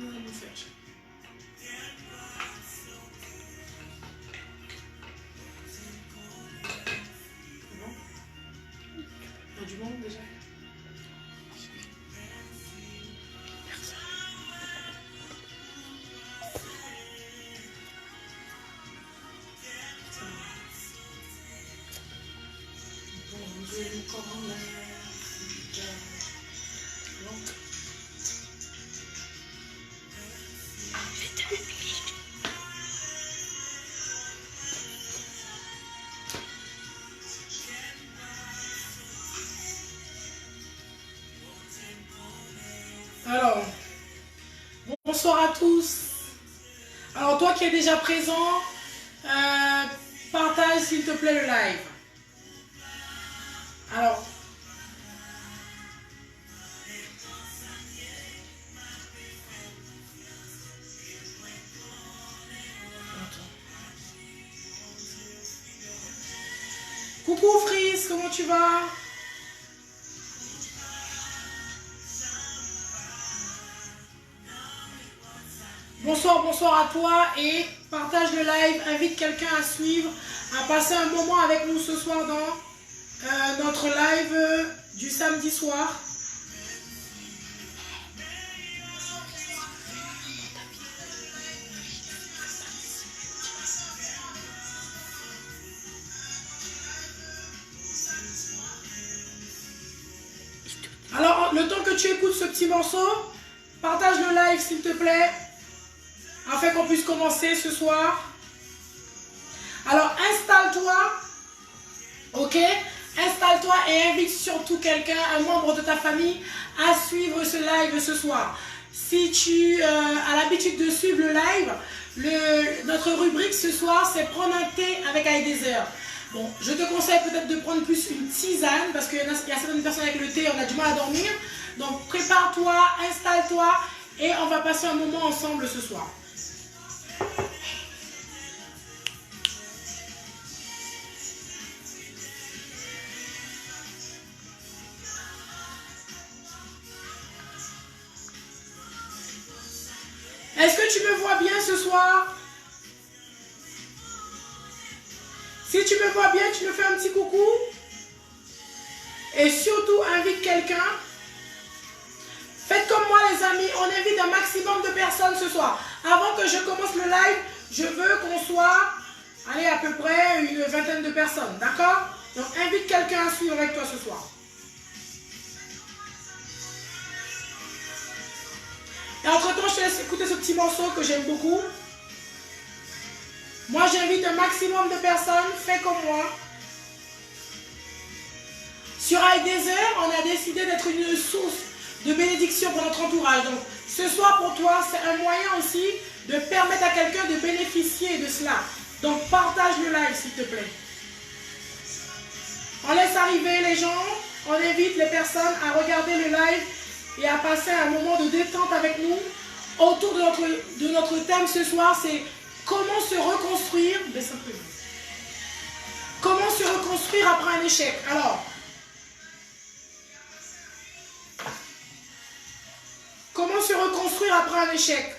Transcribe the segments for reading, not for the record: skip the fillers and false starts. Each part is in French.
Il y a du monde déjà. Alors, bonsoir à tous. Alors, toi qui es déjà présent, partage s'il te plaît le live. Alors, coucou Frise, comment tu vas? Bonsoir, bonsoir à toi et partage le live, invite quelqu'un à suivre, à passer un moment avec nous ce soir dans notre live du samedi soir. Alors, le temps que tu écoutes ce petit morceau, partage le live s'il te plaît, afin qu'on puisse commencer ce soir. Alors, installe-toi, ok? Installe-toi et invite surtout quelqu'un, un membre de ta famille, à suivre ce live ce soir. Si tu as l'habitude de suivre le live, notre rubrique ce soir, c'est prendre un thé avec Heidezer. Bon, je te conseille peut-être de prendre plus une tisane, parce qu'il y a certaines personnes avec le thé, on a du mal à dormir. Donc, prépare-toi, installe-toi, et on va passer un moment ensemble ce soir. Est-ce que tu me vois bien ce soir? Si tu me vois bien, tu me fais un petit coucou. Et surtout, invite quelqu'un. Faites comme moi les amis, on invite un maximum de personnes ce soir. Avant que je commence le live, je veux qu'on soit, allez, à peu près une vingtaine de personnes, d'accord? Donc invite quelqu'un à suivre avec toi ce soir. Et entre-temps, je te laisse écouter ce petit morceau que j'aime beaucoup. Moi, j'invite un maximum de personnes, fais comme moi. Sur Heidezer, on a décidé d'être une source de bénédiction pour notre entourage. Donc, ce soir pour toi, c'est un moyen aussi de permettre à quelqu'un de bénéficier de cela. Donc, partage le live, s'il te plaît. On laisse arriver les gens, on invite les personnes à regarder le live et à passer un moment de détente avec nous. Autour de notre thème ce soir, c'est comment se reconstruire. Comment se reconstruire après un échec. Alors, comment se reconstruire après un échec?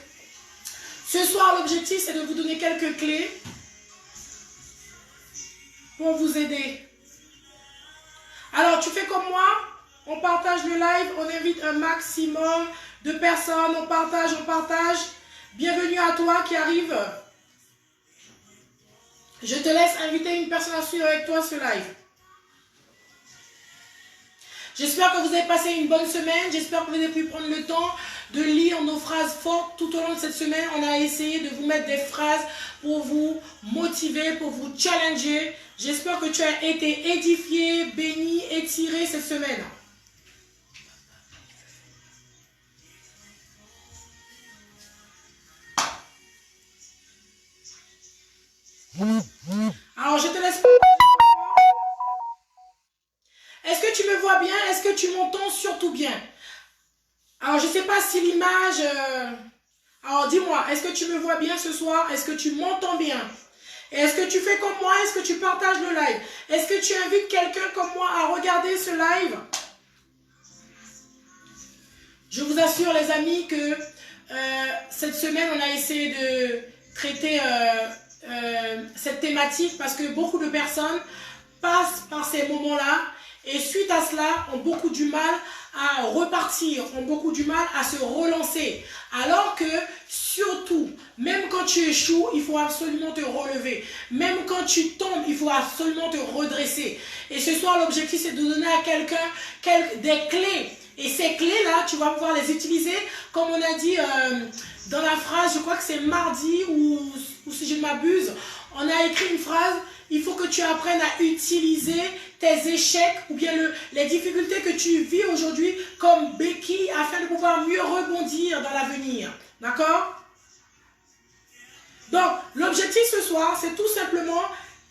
Ce soir, l'objectif, c'est de vous donner quelques clés pour vous aider. Alors, tu fais comme moi, on partage le live, on invite un maximum de personnes, on partage. Bienvenue à toi qui arrive. Je te laisse inviter une personne à suivre avec toi ce live. J'espère que vous avez passé une bonne semaine. J'espère que vous avez pu prendre le temps de lire nos phrases fortes tout au long de cette semaine. On a essayé de vous mettre des phrases pour vous motiver, pour vous challenger. J'espère que tu as été édifié, béni, étiré cette semaine. Alors, je te laisse. Est-ce que tu me vois bien? Est-ce que tu m'entends surtout bien? Alors, je ne sais pas si l'image... Alors, dis-moi, est-ce que tu me vois bien ce soir? Est-ce que tu m'entends bien? Et est-ce que tu fais comme moi? Est-ce que tu partages le live? Est-ce que tu invites quelqu'un comme moi à regarder ce live? Je vous assure, les amis, que cette semaine, on a essayé de traiter cette thématique parce que beaucoup de personnes passent par ces moments-là et suite à cela, ont beaucoup du mal à repartir, ont beaucoup du mal à se relancer. Alors que, surtout, même quand tu échoues, il faut absolument te relever. Même quand tu tombes, il faut absolument te redresser. Et ce soir, l'objectif, c'est de donner à quelqu'un des clés. Et ces clés-là, tu vas pouvoir les utiliser, comme on a dit dans la phrase, je crois que c'est mardi, ou si je ne m'abuse, on a écrit une phrase, il faut que tu apprennes à utiliser tes échecs ou bien les difficultés que tu vis aujourd'hui comme béquille afin de pouvoir mieux rebondir dans l'avenir. D'accord? Donc, l'objectif ce soir, c'est tout simplement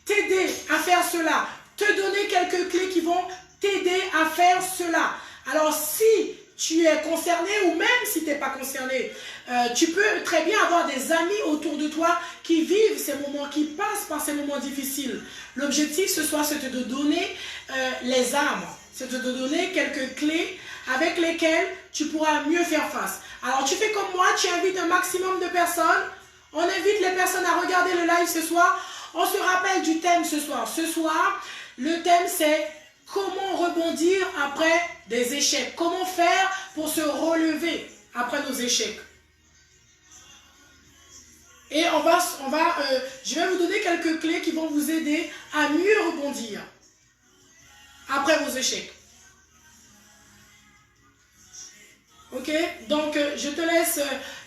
t'aider à faire cela. Te donner quelques clés qui vont t'aider à faire cela. Alors, si tu es concerné ou même si tu n'es pas concerné, tu peux très bien avoir des amis autour de toi qui vivent ces moments, qui passent par ces moments difficiles. L'objectif ce soir, c'est de te donner les armes, c'est de te donner quelques clés avec lesquelles tu pourras mieux faire face. Alors, tu fais comme moi, tu invites un maximum de personnes. On invite les personnes à regarder le live ce soir. On se rappelle du thème ce soir. Ce soir, le thème c'est comment rebondir après des échecs. Comment faire pour se relever après nos échecs. Et je vais vous donner quelques clés qui vont vous aider à mieux rebondir après vos échecs. Ok? Donc, je te laisse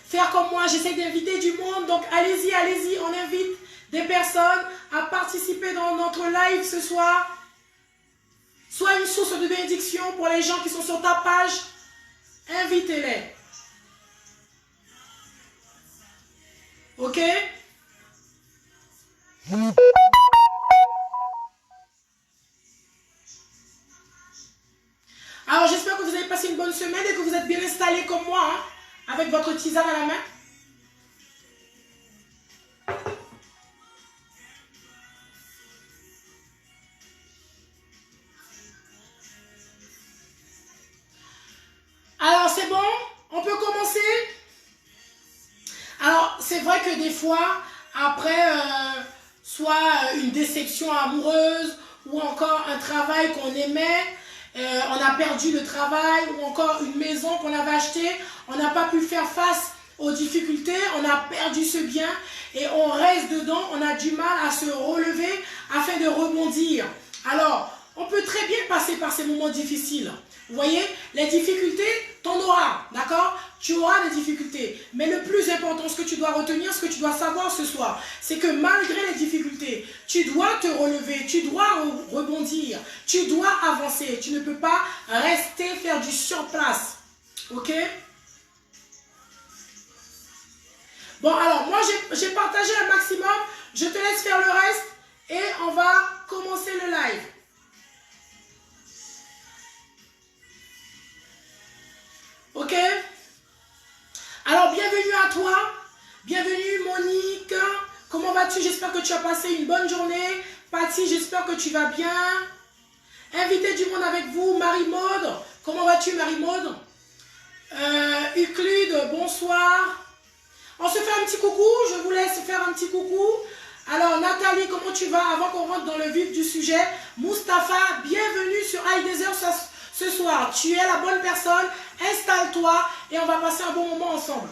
faire comme moi. J'essaie d'inviter du monde. Donc, allez-y, allez-y. On invite des personnes à participer dans notre live ce soir. Sois une source de bénédiction pour les gens qui sont sur ta page. Invitez-les. Ok? Alors, j'espère que vous avez passé une bonne semaine et que vous êtes bien installés comme moi, hein, avec votre tisane à la main. Alors, c'est bon? On peut commencer? Alors, c'est vrai que des fois, après, soit une déception amoureuse ou encore un travail qu'on aimait, on a perdu le travail ou encore une maison qu'on avait achetée, on n'a pas pu faire face aux difficultés, on a perdu ce bien et on reste dedans, on a du mal à se relever afin de rebondir. Alors, on peut très bien passer par ces moments difficiles. Vous voyez, les difficultés, t'en auras, d'accord? Tu auras des difficultés. Mais le plus important, ce que tu dois retenir, ce que tu dois savoir ce soir, c'est que malgré les difficultés, tu dois te relever, tu dois rebondir, tu dois avancer. Tu ne peux pas rester faire du surplace. Ok? Bon, alors, moi, j'ai partagé un maximum. Je te laisse faire le reste et on va commencer le live. Ok? Alors, bienvenue à toi. Bienvenue, Monique. Comment vas-tu? J'espère que tu as passé une bonne journée. Patty, j'espère que tu vas bien. Invitez du monde avec vous. Marie-Maude. Comment vas-tu, Marie-Maude? Euclide, bonsoir. On se fait un petit coucou. Je vous laisse faire un petit coucou. Alors, Nathalie, comment tu vas? Avant qu'on rentre dans le vif du sujet. Mustapha, bienvenue sur iDesert ce soir. Tu es la bonne personne. Installe-toi et on va passer un bon moment ensemble.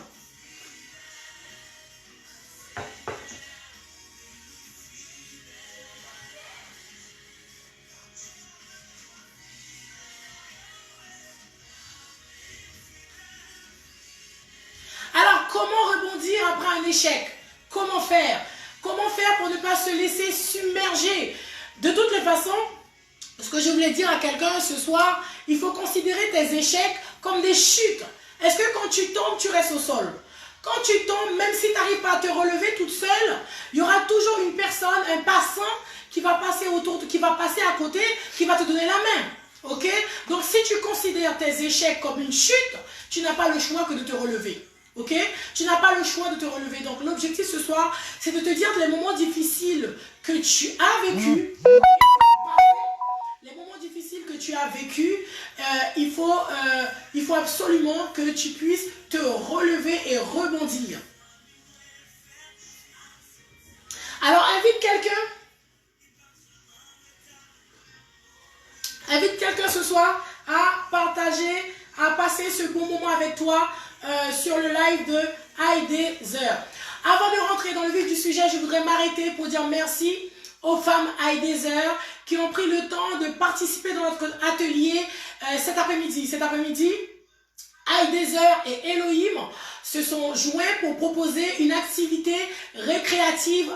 Alors, comment rebondir après un échec? Comment faire? Comment faire pour ne pas se laisser submerger? De toutes les façons, ce que je voulais dire à quelqu'un ce soir, il faut considérer tes échecs comme des chutes. Est-ce que quand tu tombes, tu restes au sol? Quand tu tombes, même si tu n'arrives pas à te relever toute seule, il y aura toujours une personne, un passant qui va passer qui va passer à côté, qui va te donner la main. Ok? Donc si tu considères tes échecs comme une chute, tu n'as pas le choix que de te relever. Ok? Tu n'as pas le choix de te relever. Donc l'objectif ce soir, c'est de te dire les moments difficiles que tu as vécus, les moments difficiles que tu as vécu, il faut absolument que tu puisses te relever et rebondir. Alors, invite quelqu'un ce soir à partager, à passer ce bon moment avec toi sur le live de Heidezer. Avant de rentrer dans le vif du sujet, je voudrais m'arrêter pour dire merci aux femmes Heidezer qui ont pris le temps de participer dans notre atelier cet après-midi. Cet après-midi, Heidezer et Elohim se sont joints pour proposer une activité récréative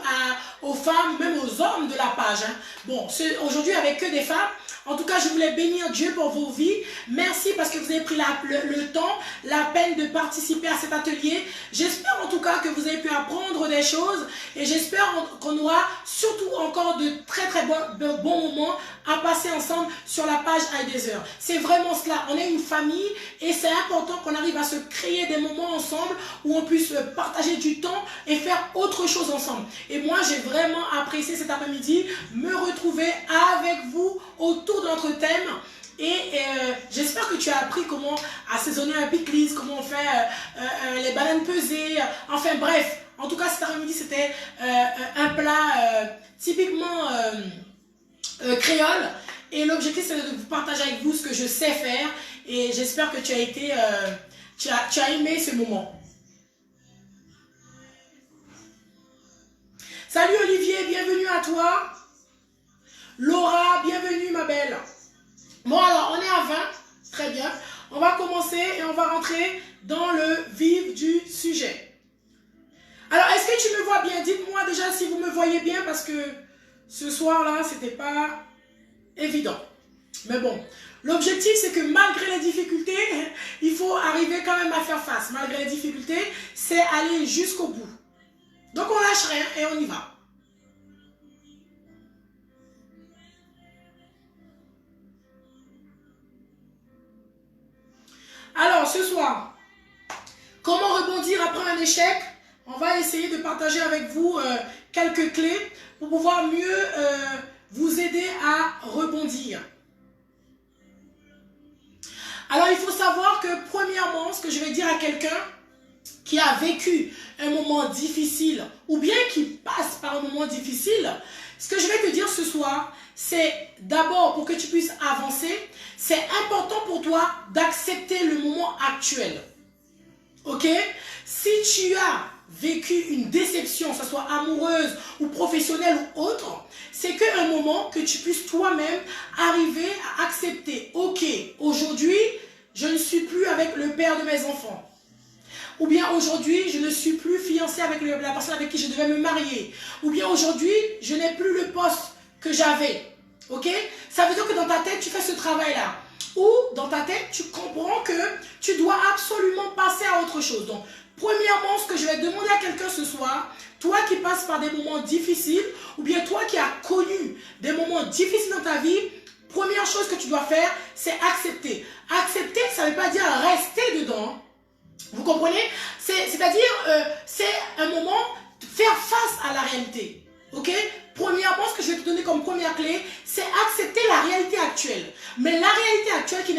aux femmes, même aux hommes de la page. Bon, aujourd'hui avec que des femmes. En tout cas, je voulais bénir Dieu pour vos vies. Merci parce que vous avez pris le temps, la peine de participer à cet atelier. J'espère en tout cas que vous avez pu apprendre des choses et j'espère qu'on aura surtout encore de très bons moments à passer ensemble sur la page Heidezer. C'est vraiment cela. On est une famille et c'est important qu'on arrive à se créer des moments ensemble où on puisse partager du temps et faire autre chose ensemble. Et moi, j'ai vraiment apprécié cet après-midi me retrouver avec vous autour de notre thème et j'espère que tu as appris comment assaisonner un pickles, comment on fait les bananes pesées, enfin bref, en tout cas cet après-midi c'était un plat typiquement créole et l'objectif c'est de vous partager avec vous ce que je sais faire et j'espère que tu as été tu as aimé ce moment. Salut Olivier, bienvenue à toi. Laura, bienvenue ma belle. Bon alors, on est à 20, très bien. On va commencer et on va rentrer dans le vif du sujet. Alors, est-ce que tu me vois bien? Dites-moi déjà si vous me voyez bien parce que ce soir-là, c'était pas évident. Mais bon, l'objectif c'est que malgré les difficultés, il faut arriver quand même à faire face. Malgré les difficultés, c'est aller jusqu'au bout. Donc on lâche rien et on y va. Alors, ce soir, comment rebondir après un échec? On va essayer de partager avec vous quelques clés pour pouvoir mieux vous aider à rebondir. Alors, il faut savoir que, premièrement, ce que je vais dire à quelqu'un qui a vécu un moment difficile ou bien qui passe par un moment difficile, ce que je vais te dire ce soir, c'est d'abord pour que tu puisses avancer, c'est important pour toi d'accepter le moment actuel. Ok? Si tu as vécu une déception, que ce soit amoureuse ou professionnelle ou autre, c'est qu'un moment que tu puisses toi-même arriver à accepter. Ok, aujourd'hui, je ne suis plus avec le père de mes enfants. Ou bien aujourd'hui, je ne suis plus fiancée avec la personne avec qui je devais me marier. Ou bien aujourd'hui, je n'ai plus le poste que j'avais. Ok? Ça veut dire que dans ta tête, tu fais ce travail-là. Ou dans ta tête, tu comprends que tu dois absolument passer à autre chose. Donc, premièrement, ce que je vais demander à quelqu'un ce soir, toi qui passes par des moments difficiles, ou bien toi qui as connu des moments difficiles dans ta vie, première chose que tu dois faire, c'est accepter. Accepter, ça ne veut pas dire rester dedans. Vous comprenez? C'est-à-dire, c'est un moment de faire face à la réalité. Ok? Premièrement, ce que je vais te donner comme première clé, c'est accepter la réalité actuelle. Mais la réalité actuelle qui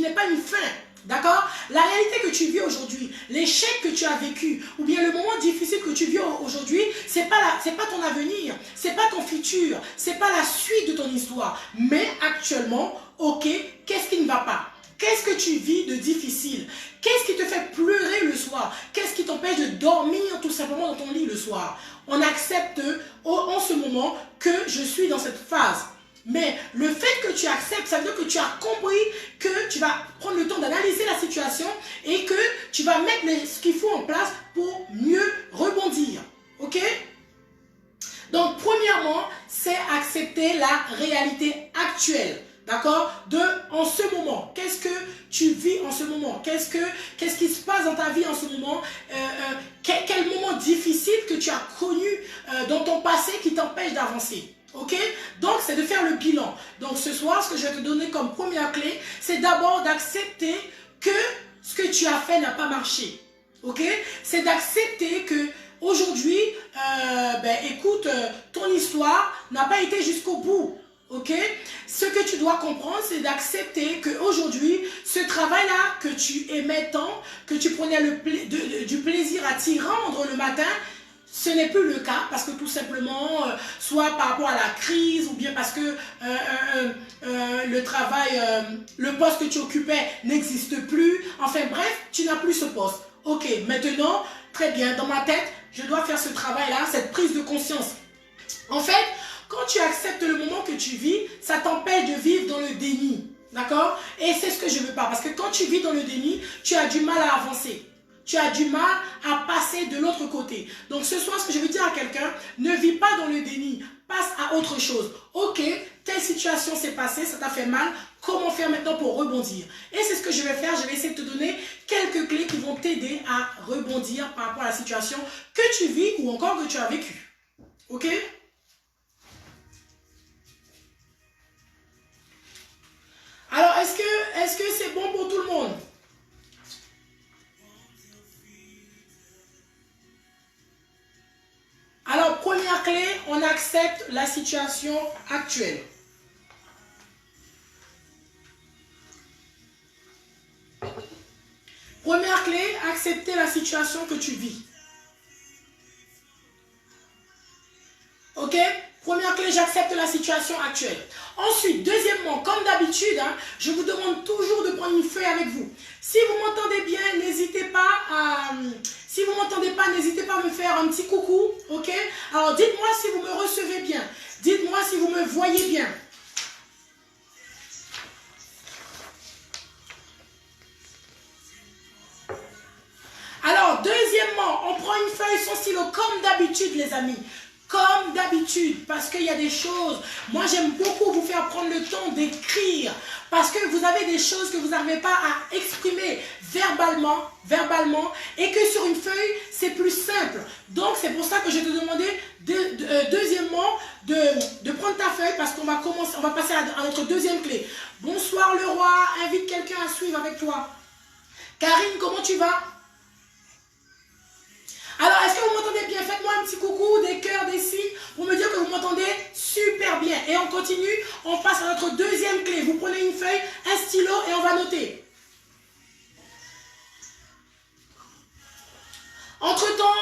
n'est pas une fin. D'accord? La réalité que tu vis aujourd'hui, l'échec que tu as vécu, ou bien le moment difficile que tu vis aujourd'hui, c'est pas ton avenir, c'est pas ton futur, c'est pas la suite de ton histoire. Mais actuellement, ok, qu'est-ce qui ne va pas? Qu'est-ce que tu vis de difficile? Qu'est-ce qui te fait pleurer le soir? Qu'est-ce qui t'empêche de dormir tout simplement dans ton lit le soir? On accepte en ce moment que je suis dans cette phase. Mais le fait que tu acceptes, ça veut dire que tu as compris que tu vas prendre le temps d'analyser la situation et que tu vas mettre ce qu'il faut en place pour mieux rebondir. Ok? Donc, premièrement, c'est accepter la réalité actuelle. D'accord? En ce moment, qu'est-ce que tu vis en ce moment? Qu'est-ce qui se passe dans ta vie en ce moment? Quel moment difficile que tu as connu dans ton passé qui t'empêche d'avancer? Ok? Donc, c'est de faire le bilan. Donc, ce soir, ce que je vais te donner comme première clé, c'est d'abord d'accepter que ce que tu as fait n'a pas marché. Ok? C'est d'accepter que aujourd'hui, écoute, ton histoire n'a pas été jusqu'au bout. Ok? Ce que tu dois comprendre, c'est d'accepter qu'aujourd'hui, ce travail-là que tu aimais tant, que tu prenais du plaisir à t'y rendre le matin, ce n'est plus le cas parce que tout simplement, soit par rapport à la crise ou bien parce que le travail, le poste que tu occupais n'existe plus. Enfin bref, tu n'as plus ce poste. Ok, maintenant, très bien, dans ma tête, je dois faire ce travail-là, cette prise de conscience. En fait, quand tu acceptes le moment que tu vis, ça t'empêche de vivre dans le déni. D'accord? Et c'est ce que je ne veux pas. Parce que quand tu vis dans le déni, tu as du mal à avancer. Tu as du mal à passer de l'autre côté. Donc ce soir, ce que je veux dire à quelqu'un, ne vis pas dans le déni. Passe à autre chose. Ok, telle situation s'est passée, ça t'a fait mal. Comment faire maintenant pour rebondir? Et c'est ce que je vais faire. Je vais essayer de te donner quelques clés qui vont t'aider à rebondir par rapport à la situation que tu vis ou encore que tu as vécue. Ok? Alors, est-ce que c'est bon pour tout le monde? Alors, première clé, on accepte la situation actuelle. Première clé, accepter la situation que tu vis. Ok? Première clé, j'accepte la situation actuelle. Ensuite, deuxièmement, comme d'habitude, hein, je vous demande toujours de prendre une feuille avec vous. Si vous m'entendez bien, n'hésitez pas à... Si vous m'entendez pas, n'hésitez pas à me faire un petit coucou. Ok? Alors, dites-moi si vous me recevez bien. Dites-moi si vous me voyez bien. Alors, deuxièmement, on prend une feuille, son stylo, comme d'habitude, les amis. Comme d'habitude, parce qu'il y a des choses, moi j'aime beaucoup vous faire prendre le temps d'écrire, parce que vous avez des choses que vous n'arrivez pas à exprimer verbalement, et que sur une feuille, c'est plus simple. Donc c'est pour ça que je te demandais, deuxièmement, de prendre ta feuille, parce qu'on va commencer, on va passer à notre deuxième clé. Bonsoir le roi, invite quelqu'un à suivre avec toi. Karine, comment tu vas? Alors, est-ce que vous m'entendez bien? Faites-moi un petit coucou, des cœurs, des signes, pour me dire que vous m'entendez super bien. Et on continue, on passe à notre deuxième clé. Vous prenez une feuille, un stylo et on va noter. Entre-temps,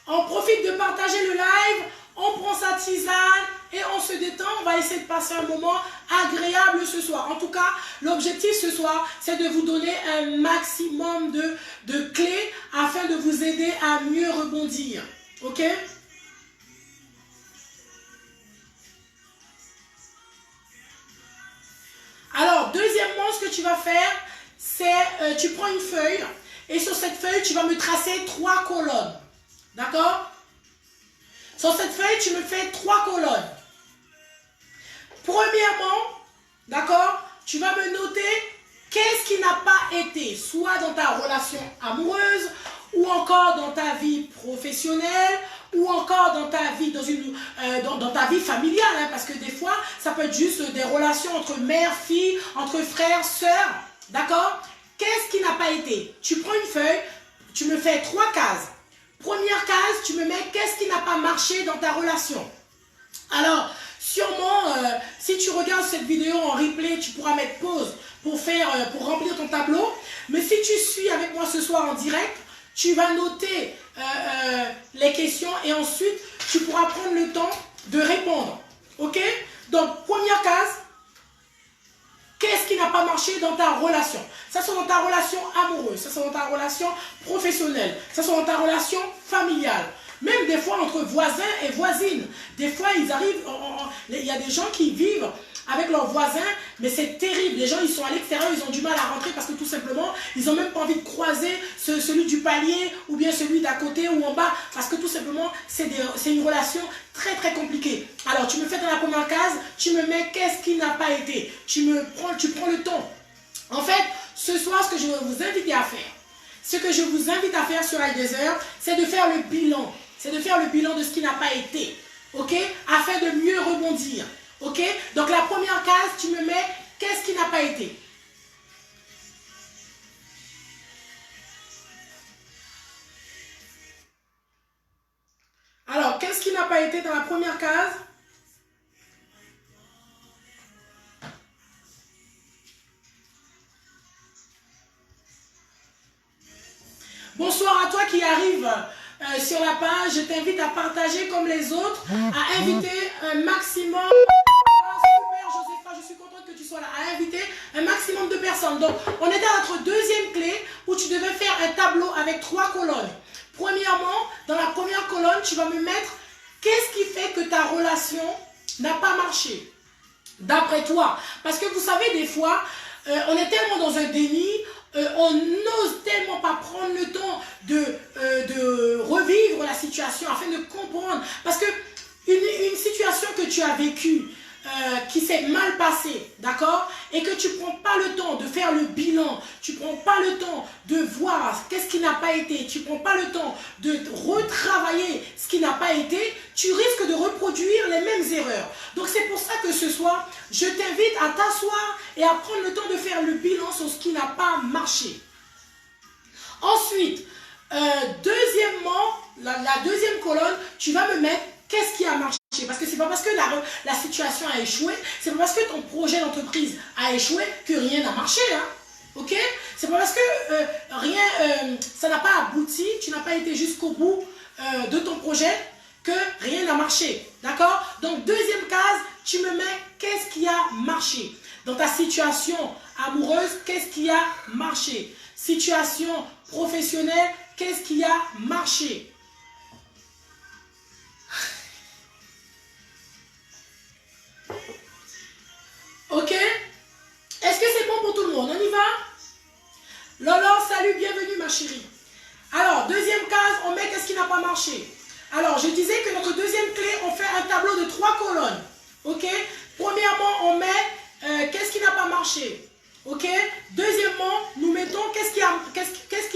on profite de partager le live, on prend sa tisane et on se détend. On va essayer de passer un moment agréable ce soir. En tout cas, l'objectif ce soir, c'est de vous donner un maximum de clés afin de vous aider à mieux rebondir. Ok? Alors, deuxièmement, ce que tu vas faire, c'est tu prends une feuille et sur cette feuille, tu vas me tracer 3 colonnes. D'accord? Sur cette feuille, tu me fais 3 colonnes. Premièrement, d'accord, tu vas me noter qu'est-ce qui n'a pas été, soit dans ta relation amoureuse, ou encore dans ta vie professionnelle, ou encore dans ta vie, dans ta vie familiale, hein, parce que des fois, ça peut être juste des relations entre mère, fille, entre frères, sœurs, d'accord? Qu'est-ce qui n'a pas été? Tu prends une feuille, tu me fais 3 cases. Première case, tu me mets qu'est-ce qui n'a pas marché dans ta relation. Alors, sûrement, si tu regardes cette vidéo en replay, tu pourras mettre pause pour remplir ton tableau. Mais si tu suis avec moi ce soir en direct, tu vas noter les questions et ensuite, tu pourras prendre le temps de répondre. Ok? Donc, première case, qu'est-ce qui n'a pas marché dans ta relation? Ça soit dans ta relation amoureuse, ça soit dans ta relation professionnelle, ça soit dans ta relation familiale. Même des fois entre voisins et voisines. Des fois, ils arrivent, il y a des gens qui vivent avec leurs voisins, mais c'est terrible. Les gens, ils sont à l'extérieur, ils ont du mal à rentrer parce que tout simplement, ils n'ont même pas envie de croiser celui du palier ou bien celui d'à côté ou en bas parce que tout simplement, c'est une relation très très compliquée. Alors, tu me fais dans la première case, tu me mets qu'est-ce qui n'a pas été. Tu prends le temps. En fait, ce soir, ce que je vais vous inviter à faire, ce que je vous invite à faire sur iDesert, c'est de faire le bilan. C'est de faire le bilan de ce qui n'a pas été. Ok? Afin de mieux rebondir. Ok? Donc la première case, tu me mets qu'est-ce qui n'a pas été. Alors, qu'est-ce qui n'a pas été dans la première case? Bonsoir à toi qui arrive sur la page. Je t'invite à partager comme les autres, à inviter un maximum. Super, Josépha, je suis contente que tu sois là. À inviter un maximum de personnes. Donc, on est à notre deuxième clé où tu devais faire un tableau avec 3 colonnes. Premièrement, dans la première colonne, tu vas me mettre qu'est-ce qui fait que ta relation n'a pas marché d'après toi. Parce que vous savez, des fois, on est tellement dans un déni, on n'ose tellement pas prendre le temps de revivre la situation afin de comprendre. Parce que une situation que tu as vécue, qui s'est mal passée, d'accord, et que tu ne prends pas le temps de faire le bilan, tu ne prends pas le temps de voir qu'est-ce qui n'a pas été, tu ne prends pas le temps de retravailler ce qui n'a pas été, tu risques de reproduire les mêmes erreurs. Donc c'est pour ça que ce soir, je t'invite à t'asseoir et à prendre le temps de faire le bilan sur ce qui n'a pas marché. Ensuite, deuxièmement, la deuxième colonne, tu vas me mettre qu'est-ce qui a marché. Parce que c'est pas parce que la situation a échoué, c'est pas parce que ton projet d'entreprise a échoué que rien n'a marché. Hein? Ok? C'est pas parce que ça n'a pas abouti, tu n'as pas été jusqu'au bout de ton projet que rien n'a marché. D'accord? Donc, deuxième case, tu me mets qu'est-ce qui a marché. Dans ta situation amoureuse, qu'est-ce qui a marché? Situation professionnelle, qu'est-ce qui a marché? Ok? Est-ce que c'est bon pour tout le monde? On y va? Lolo, salut, bienvenue ma chérie. Alors, deuxième case, on met qu'est-ce qui n'a pas marché. Alors, je disais que notre deuxième clé, on fait un tableau de 3 colonnes. Ok? Premièrement, on met qu'est-ce qui n'a pas marché. Ok? Deuxièmement, nous mettons qu'est-ce qui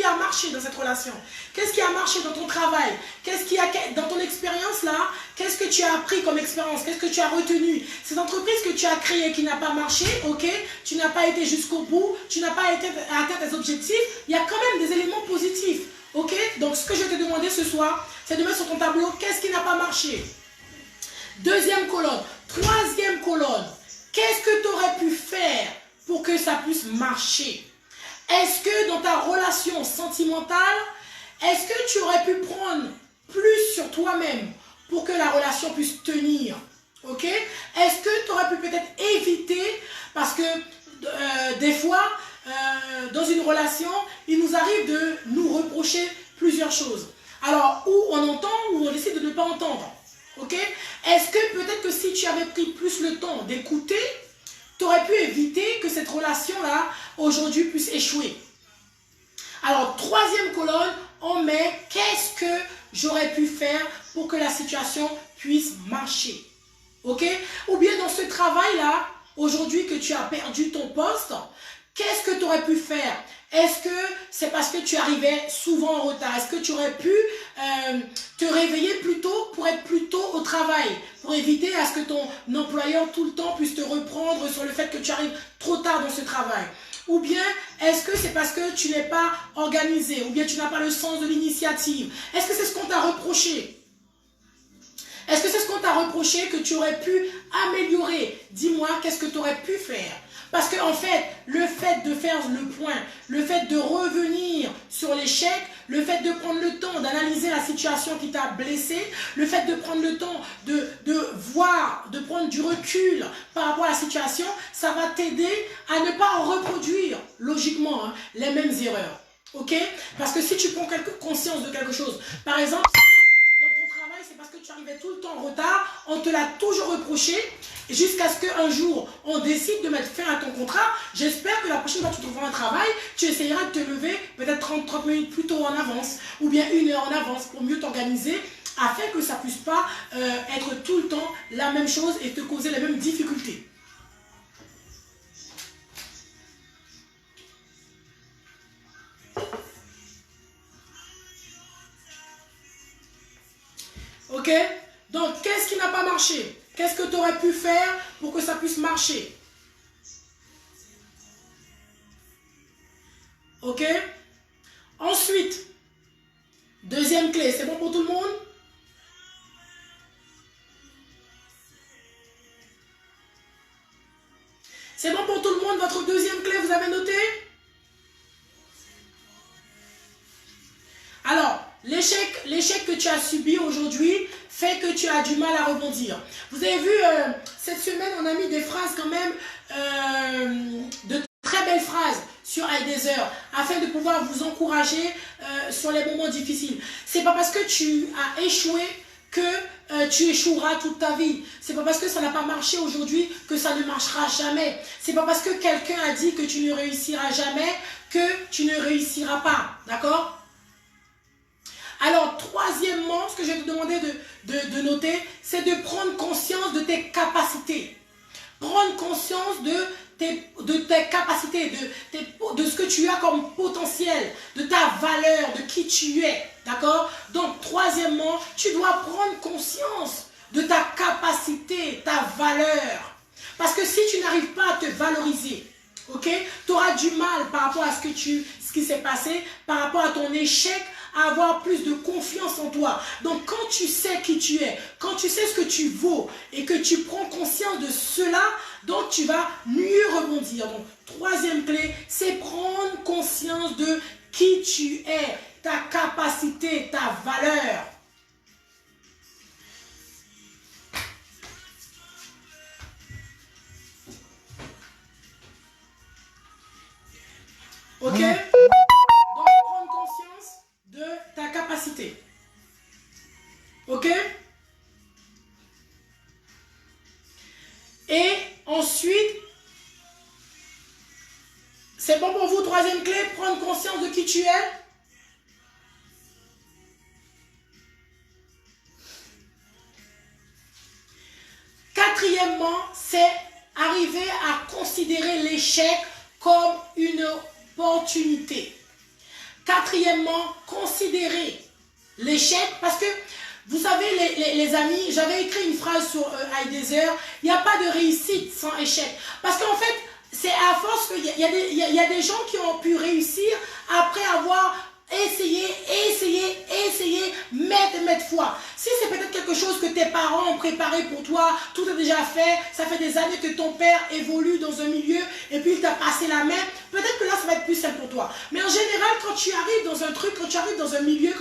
a marché dans cette relation. Qu'est-ce qui a marché dans ton travail? Qu'est-ce qui a dans ton expérience là? Qu'est-ce que tu as appris comme expérience? Qu'est-ce que tu as retenu? Cette entreprise que tu as créée qui n'a pas marché, ok? Tu n'as pas été jusqu'au bout, tu n'as pas atteint tes objectifs. Il y a quand même des éléments positifs. Ok? Donc ce que je vais te demander ce soir, c'est de mettre sur ton tableau qu'est-ce qui n'a pas marché. Deuxième colonne. Troisième colonne. Qu'est-ce que tu aurais pu faire pour que ça puisse marcher? Est-ce que dans ta relation sentimentale, est-ce que tu aurais pu prendre plus sur toi-même pour que la relation puisse tenir? Ok? Est-ce que tu aurais pu peut-être éviter, parce que des fois, dans une relation, il nous arrive de nous reprocher plusieurs choses. Alors, ou on entend, ou on décide de ne pas entendre. Ok? Est-ce que peut-être que si tu avais pris plus le temps d'écouter, tu aurais pu éviter que cette relation-là, aujourd'hui, puisse échouer? Alors, troisième colonne, on met qu'est-ce que j'aurais pu faire pour que la situation puisse marcher. Ok? Ou bien dans ce travail-là, aujourd'hui que tu as perdu ton poste, qu'est-ce que tu aurais pu faire? Est-ce que c'est parce que tu arrivais souvent en retard? Est-ce que tu aurais pu te réveiller plus tôt pour être plus tôt au travail? Pour éviter à ce que ton employeur tout le temps puisse te reprendre sur le fait que tu arrives trop tard dans ce travail? Ou bien, est-ce que c'est parce que tu n'es pas organisé? Ou bien tu n'as pas le sens de l'initiative? Est-ce que c'est ce qu'on t'a reproché? Est-ce que c'est ce qu'on t'a reproché que tu aurais pu améliorer? Dis-moi, qu'est-ce que tu aurais pu faire? Parce qu'en fait, le fait de faire le point, le fait de revenir sur l'échec, le fait de prendre le temps d'analyser la situation qui t'a blessé, le fait de prendre le temps de voir, de prendre du recul par rapport à la situation, ça va t'aider à ne pas en reproduire, logiquement, hein, les mêmes erreurs. Ok? Parce que si tu prends conscience de quelque chose, par exemple, c'est parce que tu arrivais tout le temps en retard, on te l'a toujours reproché, jusqu'à ce qu'un jour, on décide de mettre fin à ton contrat. J'espère que la prochaine fois que tu trouveras un travail, tu essayeras de te lever peut-être 30 minutes plus tôt en avance, ou bien 1 heure en avance pour mieux t'organiser, afin que ça ne puisse pas être tout le temps la même chose et te causer les mêmes difficultés. Ok? Donc, qu'est-ce qui n'a pas marché? Qu'est-ce que tu aurais pu faire pour que ça puisse marcher? Ok? Ensuite, deuxième clé, c'est bon pour tout le monde? C'est bon pour tout le monde, votre deuxième clé, vous avez noté? l'échec que tu as subi aujourd'hui fait que tu as du mal à rebondir. Vous avez vu, cette semaine, on a mis des phrases quand même, de très belles phrases sur Heidezer, afin de pouvoir vous encourager sur les moments difficiles. C'est pas parce que tu as échoué que tu échoueras toute ta vie. C'est pas parce que ça n'a pas marché aujourd'hui que ça ne marchera jamais. C'est pas parce que quelqu'un a dit que tu ne réussiras jamais que tu ne réussiras pas. D'accord? Alors, troisièmement, ce que je vais te demander de noter, c'est de prendre conscience de tes capacités. Prendre conscience de tes capacités, de ce que tu as comme potentiel, de ta valeur, de qui tu es. D'accord? Donc, troisièmement, tu dois prendre conscience de ta capacité, ta valeur. Parce que si tu n'arrives pas à te valoriser, ok, tu auras du mal par rapport à ce qui s'est passé, par rapport à ton échec, à avoir plus de confiance en toi. Donc, quand tu sais qui tu es, quand tu sais ce que tu vaux et que tu prends conscience de cela, donc tu vas mieux rebondir. Donc, troisième clé, c'est prendre conscience de qui tu es, ta capacité, ta valeur. Ok? Donc, prendre conscience de ta capacité. Ok? Et ensuite, c'est bon pour vous, troisième clé, prendre conscience de qui tu es. Quatrièmement, c'est arriver à considérer l'échec comme une opportunité. Quatrièmement, considérer l'échec, parce que vous savez les amis, j'avais écrit une phrase sur Heidezer, il n'y a pas de réussite sans échec. Parce qu'en fait, c'est à force qu'il y a des gens qui ont pu réussir après avoir essayé, maintes fois. Si c'est peut-être quelque chose que tes parents ont préparé pour toi, tout est déjà fait, ça fait des années que ton père évolue dans un milieu et puis il t'a passé la main, peut-être que là ça va être plus simple pour toi. Mais en général, quand tu arrives dans un truc, quand tu arrives dans un milieu,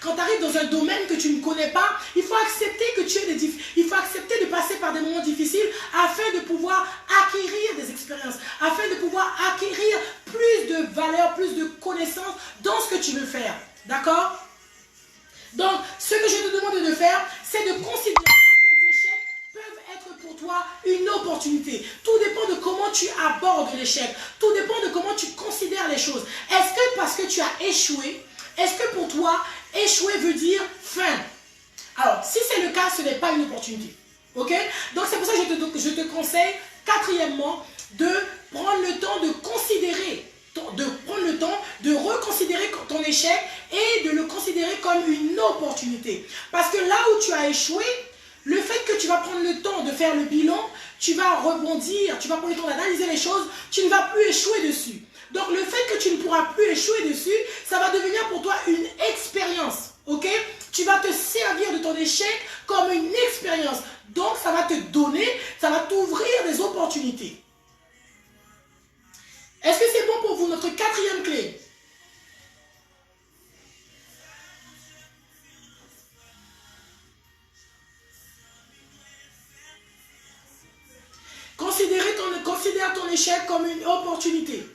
quand tu arrives dans un domaine que tu ne connais pas, il faut accepter que tu aies il faut accepter de passer par des moments difficiles afin de pouvoir acquérir des expériences, afin de pouvoir acquérir plus de valeur, plus de connaissances dans ce que tu veux faire. D'accord? Donc, ce que je te demande de faire, c'est de considérer que tes échecs peuvent être pour toi une opportunité. Tout dépend de comment tu abordes l'échec. Tout dépend de comment tu considères les choses. Est-ce que parce que tu as échoué, est-ce que pour toi, échouer veut dire fin? Alors, si c'est le cas, ce n'est pas une opportunité. Ok? Donc, c'est pour ça que je te conseille, quatrièmement, de prendre le temps de considérer, de reconsidérer ton échec et de le considérer comme une opportunité. Parce que là où tu as échoué, le fait que tu vas prendre le temps de faire le bilan, tu vas rebondir, tu vas prendre le temps d'analyser les choses, tu ne vas plus échouer dessus. Donc le fait que tu ne pourras plus échouer dessus, ça va devenir pour toi une expérience. Ok? Tu vas te servir de ton échec comme une expérience. Donc ça va te donner, ça va t'ouvrir des opportunités. Est-ce que c'est bon pour vous, notre quatrième clé? Considère ton échec comme une opportunité.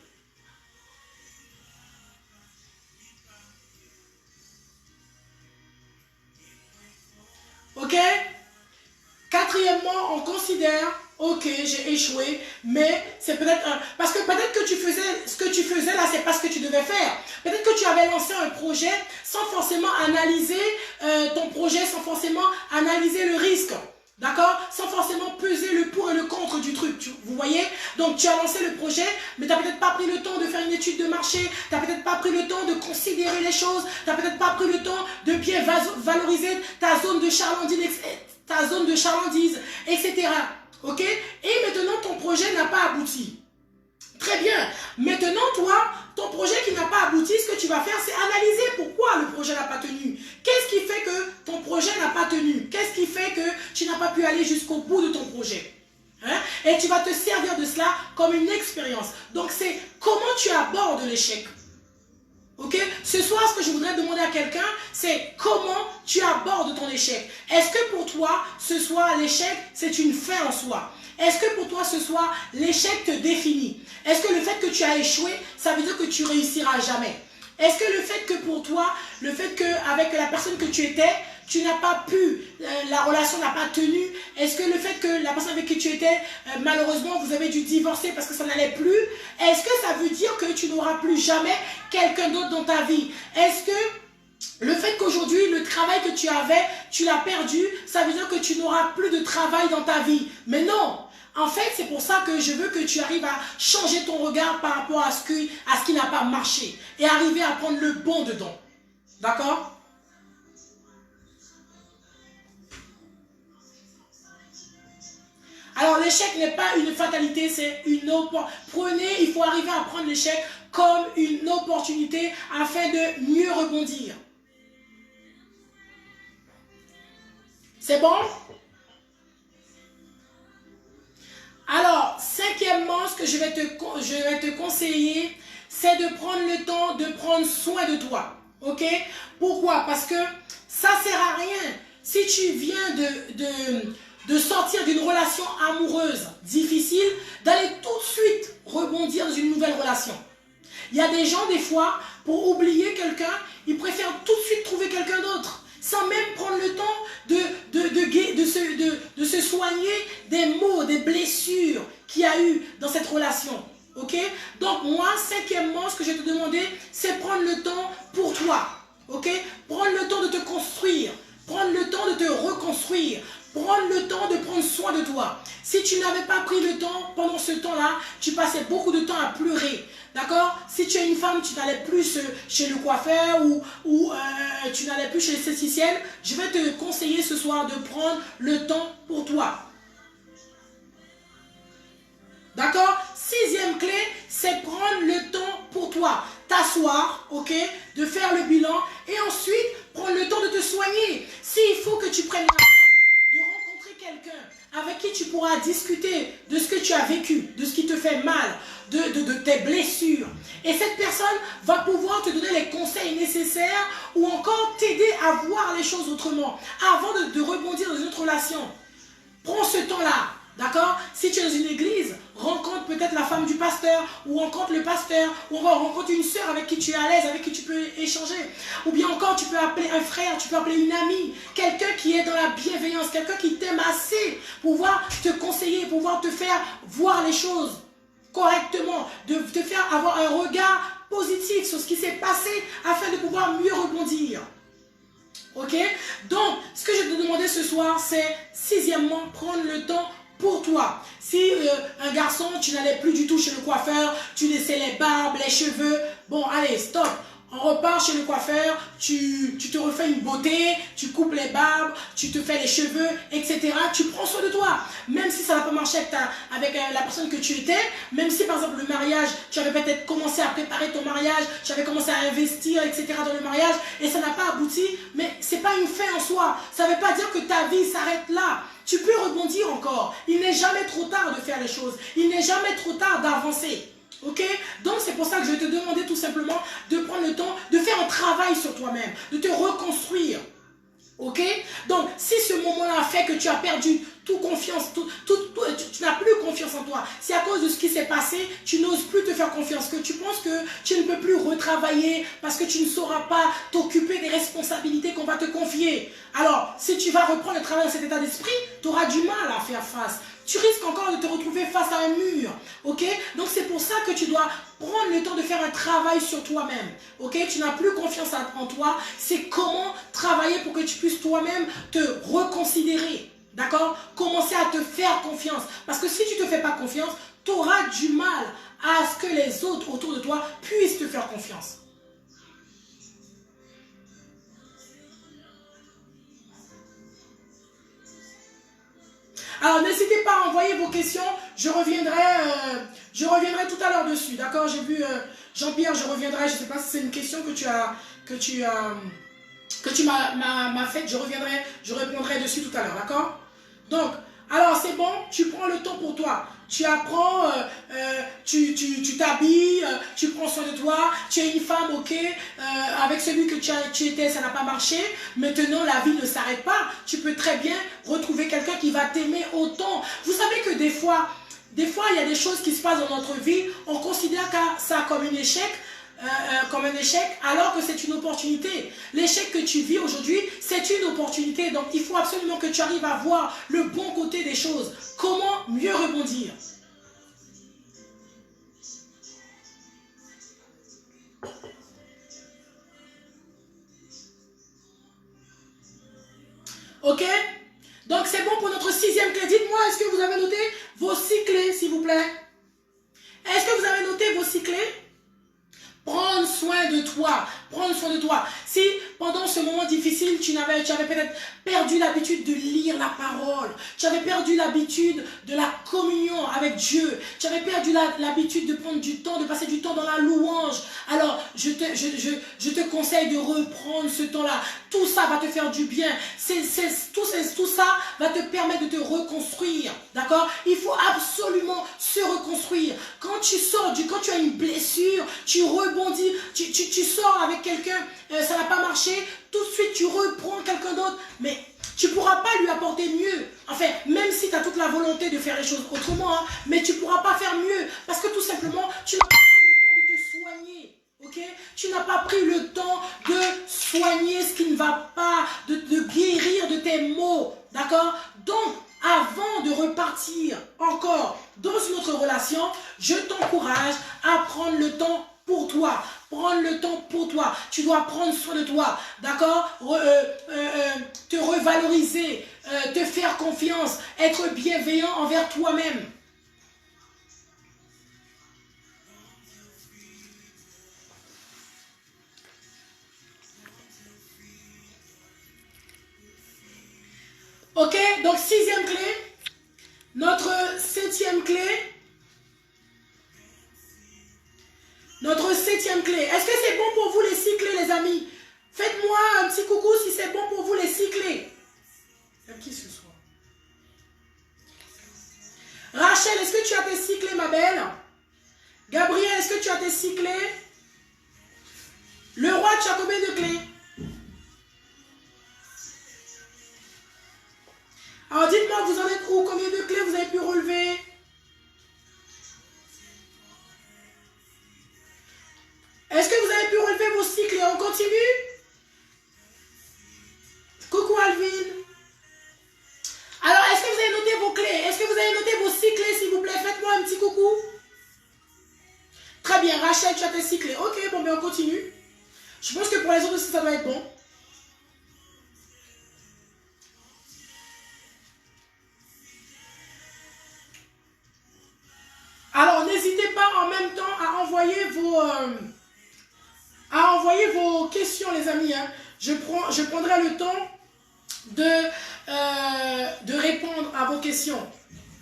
Ok? Quatrièmement, on considère, ok, j'ai échoué, mais c'est peut-être parce que peut-être que tu faisais ce que tu faisais là, c'est pas ce que tu devais faire. Peut-être que tu avais lancé un projet sans forcément analyser ton projet, sans forcément analyser le risque. D'accord? Sans forcément peser le pour et le contre du truc, vous voyez? Donc tu as lancé le projet, mais tu n'as peut-être pas pris le temps de faire une étude de marché, tu n'as peut-être pas pris le temps de considérer les choses, tu n'as peut-être pas pris le temps de bien valoriser ta zone de chalandise, etc. Ok? Et maintenant ton projet n'a pas abouti. Très bien. Maintenant, toi, ton projet qui n'a pas abouti, ce que tu vas faire, c'est analyser pourquoi le projet n'a pas tenu. Qu'est-ce qui fait que ton projet n'a pas tenu? Qu'est-ce qui fait que tu n'as pas pu aller jusqu'au bout de ton projet? Hein? Et tu vas te servir de cela comme une expérience. Donc, c'est comment tu abordes l'échec. Ok? Ce soir, ce que je voudrais demander à quelqu'un, c'est comment tu abordes ton échec. Est-ce que pour toi, ce soir, l'échec, c'est une fin en soi? Est-ce que pour toi, ce soir, l'échec te définit? Est-ce que le fait que tu as échoué, ça veut dire que tu réussiras jamais? Est-ce que le fait que pour toi, le fait qu'avec la personne que tu étais, tu n'as pas pu, la relation n'a pas tenu, est-ce que le fait que la personne avec qui tu étais, malheureusement, vous avez dû divorcer parce que ça n'allait plus, est-ce que ça veut dire que tu n'auras plus jamais quelqu'un d'autre dans ta vie? Est-ce que le fait qu'aujourd'hui, le travail que tu avais, tu l'as perdu, ça veut dire que tu n'auras plus de travail dans ta vie? Mais non! En fait, c'est pour ça que je veux que tu arrives à changer ton regard par rapport à ce qui n'a pas marché et arriver à prendre le bon dedans. D'accord? Alors, l'échec n'est pas une fatalité, c'est une opportunité. Il faut arriver à prendre l'échec comme une opportunité afin de mieux rebondir. C'est bon? Alors, cinquièmement, ce que je vais te conseiller, c'est de prendre le temps de prendre soin de toi. Ok? Pourquoi? Parce que ça ne sert à rien. Si tu viens de sortir d'une relation amoureuse difficile, d'aller tout de suite rebondir dans une nouvelle relation. Il y a des gens, des fois, pour oublier quelqu'un, ils préfèrent tout de suite trouver quelqu'un d'autre, sans même prendre le temps de se soigner des maux, des blessures qu'il y a eu dans cette relation. Ok? Donc moi, cinquièmement, ce que je vais te demander, c'est prendre le temps pour toi. Ok? Prendre le temps de te construire, prendre le temps de te reconstruire, prendre le temps de prendre soin de toi. Si tu n'avais pas pris le temps, pendant ce temps-là, tu passais beaucoup de temps à pleurer. D'accord? Si tu es une femme, tu n'allais plus chez le coiffeur ou tu n'allais plus chez l'esthéticienne, je vais te conseiller ce soir de prendre le temps pour toi. D'accord? Sixième clé, c'est prendre le temps pour toi. T'asseoir, ok? De faire le bilan et ensuite prendre le temps de te soigner. S'il faut que tu prennes la peine de rencontrer quelqu'un avec qui tu pourras discuter de ce que tu as vécu, de ce qui te fait mal, de tes blessures. Et cette personne va pouvoir te donner les conseils nécessaires ou encore t'aider à voir les choses autrement avant de rebondir dans une autre relation. Prends ce temps-là. D'accord? Si tu es dans une église, rencontre peut-être la femme du pasteur, ou rencontre le pasteur, ou rencontre une sœur avec qui tu es à l'aise, avec qui tu peux échanger. Ou bien encore, tu peux appeler un frère, tu peux appeler une amie, quelqu'un qui est dans la bienveillance, quelqu'un qui t'aime assez pour pouvoir te conseiller, pour pouvoir te faire voir les choses correctement, de te faire avoir un regard positif sur ce qui s'est passé afin de pouvoir mieux rebondir. Ok? Donc, ce que je vais te demander ce soir, c'est sixièmement, prendre le temps pour toi. Si un garçon, tu n'allais plus du tout chez le coiffeur, tu laissais les barbes, les cheveux, bon, allez, stop. On repart chez le coiffeur, tu te refais une beauté, tu coupes les barbes, tu te fais les cheveux, etc. Tu prends soin de toi. Même si ça n'a pas marché avec la personne que tu étais, même si par exemple le mariage, tu avais peut-être commencé à préparer ton mariage, tu avais commencé à investir, etc. dans le mariage, et ça n'a pas abouti, mais ce n'est pas une fin en soi. Ça ne veut pas dire que ta vie s'arrête là. Tu peux rebondir encore. Il n'est jamais trop tard de faire les choses. Il n'est jamais trop tard d'avancer. Ok? Donc c'est pour ça que je vais te demander tout simplement de prendre le temps de faire un travail sur toi-même, de te reconstruire. Ok? Donc si ce moment-là fait que tu as perdu toute confiance, tu n'as plus confiance en toi, si à cause de ce qui s'est passé, tu n'oses plus te faire confiance, que tu penses que tu ne peux plus retravailler parce que tu ne sauras pas t'occuper des responsabilités qu'on va te confier. Alors, si tu vas reprendre le travail dans cet état d'esprit, tu auras du mal à faire face. Tu risques encore de te retrouver face à un mur. Ok? Donc c'est pour ça que tu dois prendre le temps de faire un travail sur toi-même. Ok? Tu n'as plus confiance en toi. C'est comment travailler pour que tu puisses toi-même te reconsidérer. D'accord? Commencer à te faire confiance. Parce que si tu ne te fais pas confiance, tu auras du mal à ce que les autres autour de toi puissent te faire confiance. Alors, n'hésitez pas à envoyer vos questions. Je reviendrai tout à l'heure dessus. D'accord? J'ai vu Jean-Pierre, je reviendrai. Je ne sais pas si c'est une question que tu m'as faite. Je répondrai dessus tout à l'heure. D'accord? Donc, Alors, c'est bon, tu prends le temps pour toi. Tu apprends, tu t'habilles, tu prends soin de toi. Tu es une femme, ok. Avec celui que tu étais, ça n'a pas marché. Maintenant, la vie ne s'arrête pas. Tu peux très bien retrouver quelqu'un qui va t'aimer autant. Vous savez que des fois, il y a des choses qui se passent dans notre vie. On considère ça comme un échec. Alors que c'est une opportunité. L'échec que tu vis aujourd'hui, c'est une opportunité. Donc, il faut absolument que tu arrives à voir le bon côté des choses. Comment mieux rebondir? Ok? Donc, c'est bon pour notre 6e clé. Dites-moi, est-ce que vous avez noté vos 6 clés, s'il vous plaît? Est-ce que vous avez noté vos 6 clés? Prendre soin de toi. Prendre soin de toi. Si pendant ce moment difficile, tu avais peut-être perdu l'habitude de lire la parole. Tu avais perdu l'habitude de la communion avec Dieu. Tu avais perdu l'habitude de prendre du temps, de passer du temps dans la louange. Alors, je te conseille de reprendre ce temps-là. Tout ça va te faire du bien. Tout ça va te permettre de te reconstruire. D'accord? Il faut absolument se reconstruire. Quand tu as une blessure, tu rebondis, tu sors avec quelqu'un, ça n'a pas marché, tout de suite tu reprends quelqu'un d'autre, mais tu ne pourras pas lui apporter mieux. Enfin, même si tu as toute la volonté de faire les choses autrement, hein, mais tu ne pourras pas faire mieux, parce que tout simplement, tu n'as pas pris le temps de te soigner. Okay? Tu n'as pas pris le temps de soigner ce qui ne va pas, de guérir de tes maux. D'accord? Donc, avant de repartir encore dans une autre relation, je t'encourage à prendre le temps pour toi. Prendre le temps pour toi. Tu dois prendre soin de toi. D'accord? Te revaloriser, te faire confiance, être bienveillant envers toi-même. Ok? Donc, 6e clé. Notre 7e clé. Notre 7e clé. Est-ce que c'est bon pour vous les 6 clés, les amis? Faites-moi un petit coucou si c'est bon pour vous les 6 clés. Il y a qui ce soir? Rachel, est-ce que tu as tes 6 clés, ma belle? Gabriel, est-ce que tu as tes 6 clés? Le roi, tu as combien de clés? Alors dites-moi, vous en êtes où? Combien de clés vous avez pu relever? Est-ce que vous avez pu relever vos 6 clés? On continue? Coucou Alvin. Alors, est-ce que vous avez noté vos clés? Est-ce que vous avez noté vos 6 clés, s'il vous plaît? Faites-moi un petit coucou. Très bien, Rachel, tu as tes 6 clés. Ok, bon, ben on continue. Je pense que pour les autres aussi, ça doit être bon. Alors, n'hésitez pas en même temps à envoyer vos questions, les amis. Hein. Je prendrai le temps de répondre à vos questions.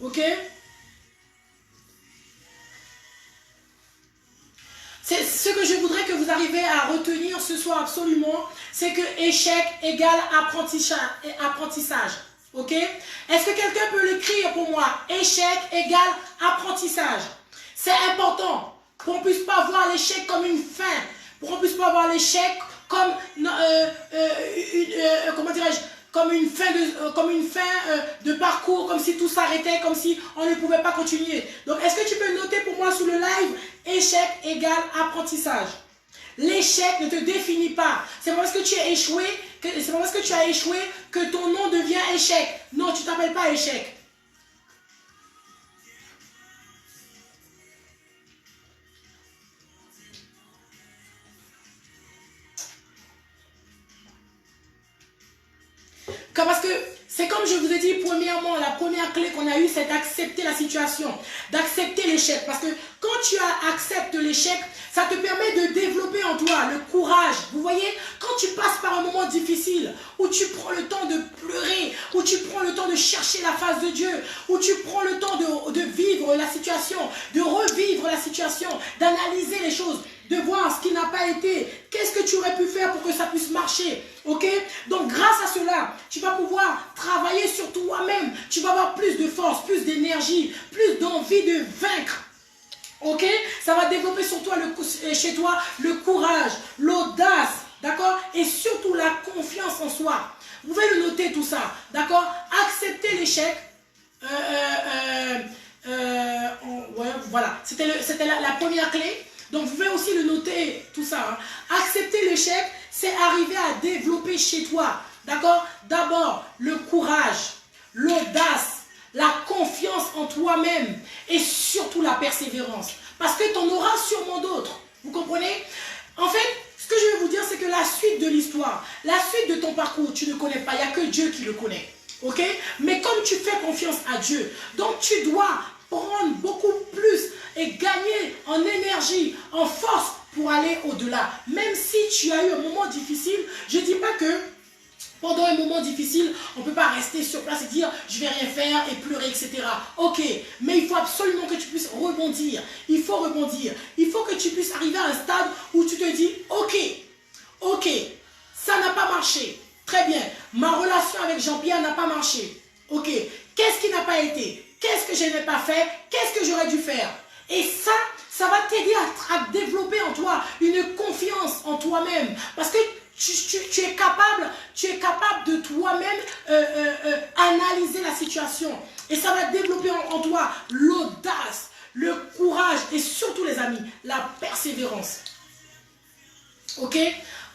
Ok? C'est ce que je voudrais que vous arriviez à retenir ce soir absolument, c'est que échec égale apprentissage. Ok? Est-ce que quelqu'un peut l'écrire pour moi? Échec égale apprentissage. C'est important pour qu'on ne puisse pas voir l'échec comme une fin, pour qu'on ne puisse pas voir l'échec comme comment dirais-je, comme une fin de parcours, comme si tout s'arrêtait, comme si on ne pouvait pas continuer. Donc, est-ce que tu peux noter pour moi sous le live, échec égale apprentissage? L'échec ne te définit pas. C'est parce que tu as échoué que ton nom devient échec. Non, tu ne t'appelles pas échec. Parce que c'est comme je vous ai dit, premièrement, la première clé qu'on a eue, c'est d'accepter la situation, d'accepter l'échec. Parce que quand tu acceptes l'échec, ça te permet de développer en toi le courage. Vous voyez, quand tu passes par un moment difficile, où tu prends le temps de pleurer, où tu prends le temps de chercher la face de Dieu, où tu prends le temps de vivre la situation, de revivre la situation, d'analyser les choses, de voir ce qui n'a pas été, qu'est-ce que tu aurais pu faire pour que ça puisse marcher, ok? Donc grâce à cela, tu vas pouvoir travailler sur toi-même. Tu vas avoir plus de force, plus d'énergie, plus d'envie de vaincre. Ok? Ça va développer chez toi le courage, l'audace, d'accord? Et surtout la confiance en soi. Vous pouvez le noter tout ça, d'accord? Accepter l'échec. Ouais, voilà, c'était la première clé. Donc vous pouvez aussi le noter, tout ça. Hein. Accepter l'échec, c'est arriver à développer chez toi, d'accord? D'abord, le courage, l'audace, la confiance en toi-même et surtout la persévérance. Parce que tu en auras sûrement d'autres. Vous comprenez? En fait, ce que je vais vous dire, c'est que la suite de l'histoire, la suite de ton parcours, tu ne connais pas. Il n'y a que Dieu qui le connaît. Ok? Mais comme tu fais confiance à Dieu, donc tu dois prendre beaucoup plus et gagner en énergie, en force pour aller au-delà. Même si tu as eu un moment difficile, je ne dis pas que pendant un moment difficile, on ne peut pas rester sur place et dire je vais rien faire et pleurer, etc. Ok, mais il faut absolument que tu puisses rebondir. Il faut rebondir. Il faut que tu puisses arriver à un stade où tu te dis ok, ça n'a pas marché. Très bien, ma relation avec Jean-Pierre n'a pas marché. Ok, qu'est-ce qui n'a pas été? Qu'est-ce que je n'ai pas fait? Qu'est-ce que j'aurais dû faire? Et ça va t'aider à développer en toi une confiance en toi-même. Parce que tu es capable de toi-même analyser la situation. Et ça va développer en toi l'audace, le courage et surtout les amis, la persévérance. Ok?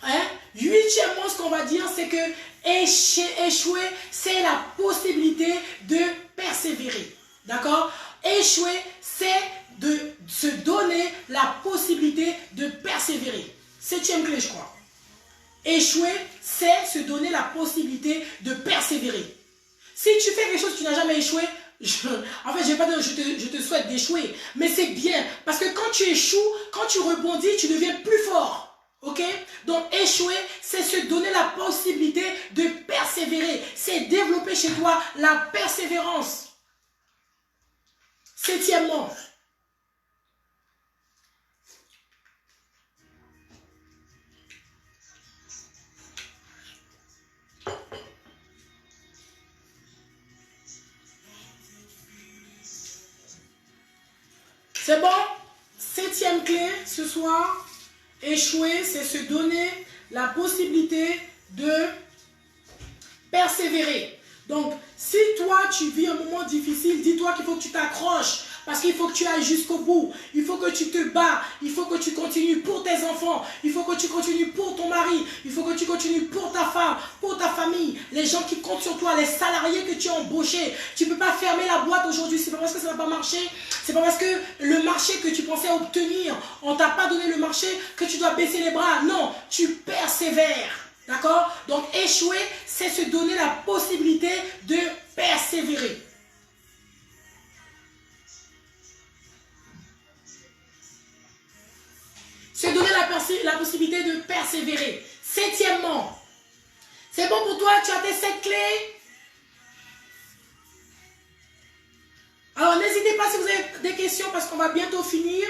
Hein? Huitièmement, ce qu'on va dire, c'est que échouer, c'est la possibilité de persévérer. D'accord? Échouer, c'est de se donner la possibilité de persévérer. Septième clé, je crois. Échouer, c'est se donner la possibilité de persévérer. Si tu fais quelque chose que tu n'as jamais échoué, en fait, je ne vais pas dire je te souhaite d'échouer, mais c'est bien. Parce que quand tu échoues, quand tu rebondis, tu deviens plus fort. Ok? Donc échouer, c'est se donner la possibilité de persévérer. C'est développer chez toi la persévérance. Septièmement, c'est bon? Septième clé ce soir. Échouer, c'est se donner la possibilité de persévérer. Donc, si toi, tu vis un moment difficile, dis-toi qu'il faut que tu t'accroches. Parce qu'il faut que tu ailles jusqu'au bout. Il faut que tu te bats. Il faut que tu continues pour tes enfants. Il faut que tu continues pour ton mari. Il faut que tu continues pour ta femme, pour ta famille. Les gens qui comptent sur toi, les salariés que tu as embauchés. Tu ne peux pas fermer la boîte aujourd'hui. C'est pas parce que ça n'a pas marché. C'est pas parce que le marché que tu pensais obtenir, on ne t'a pas donné le marché que tu dois baisser les bras. Non, tu persévères. D'accord? Donc échouer, c'est se donner la possibilité de persévérer. Se donner la possibilité de persévérer. Septièmement, c'est bon pour toi, tu as tes 7 clés. Alors n'hésitez pas si vous avez des questions parce qu'on va bientôt finir.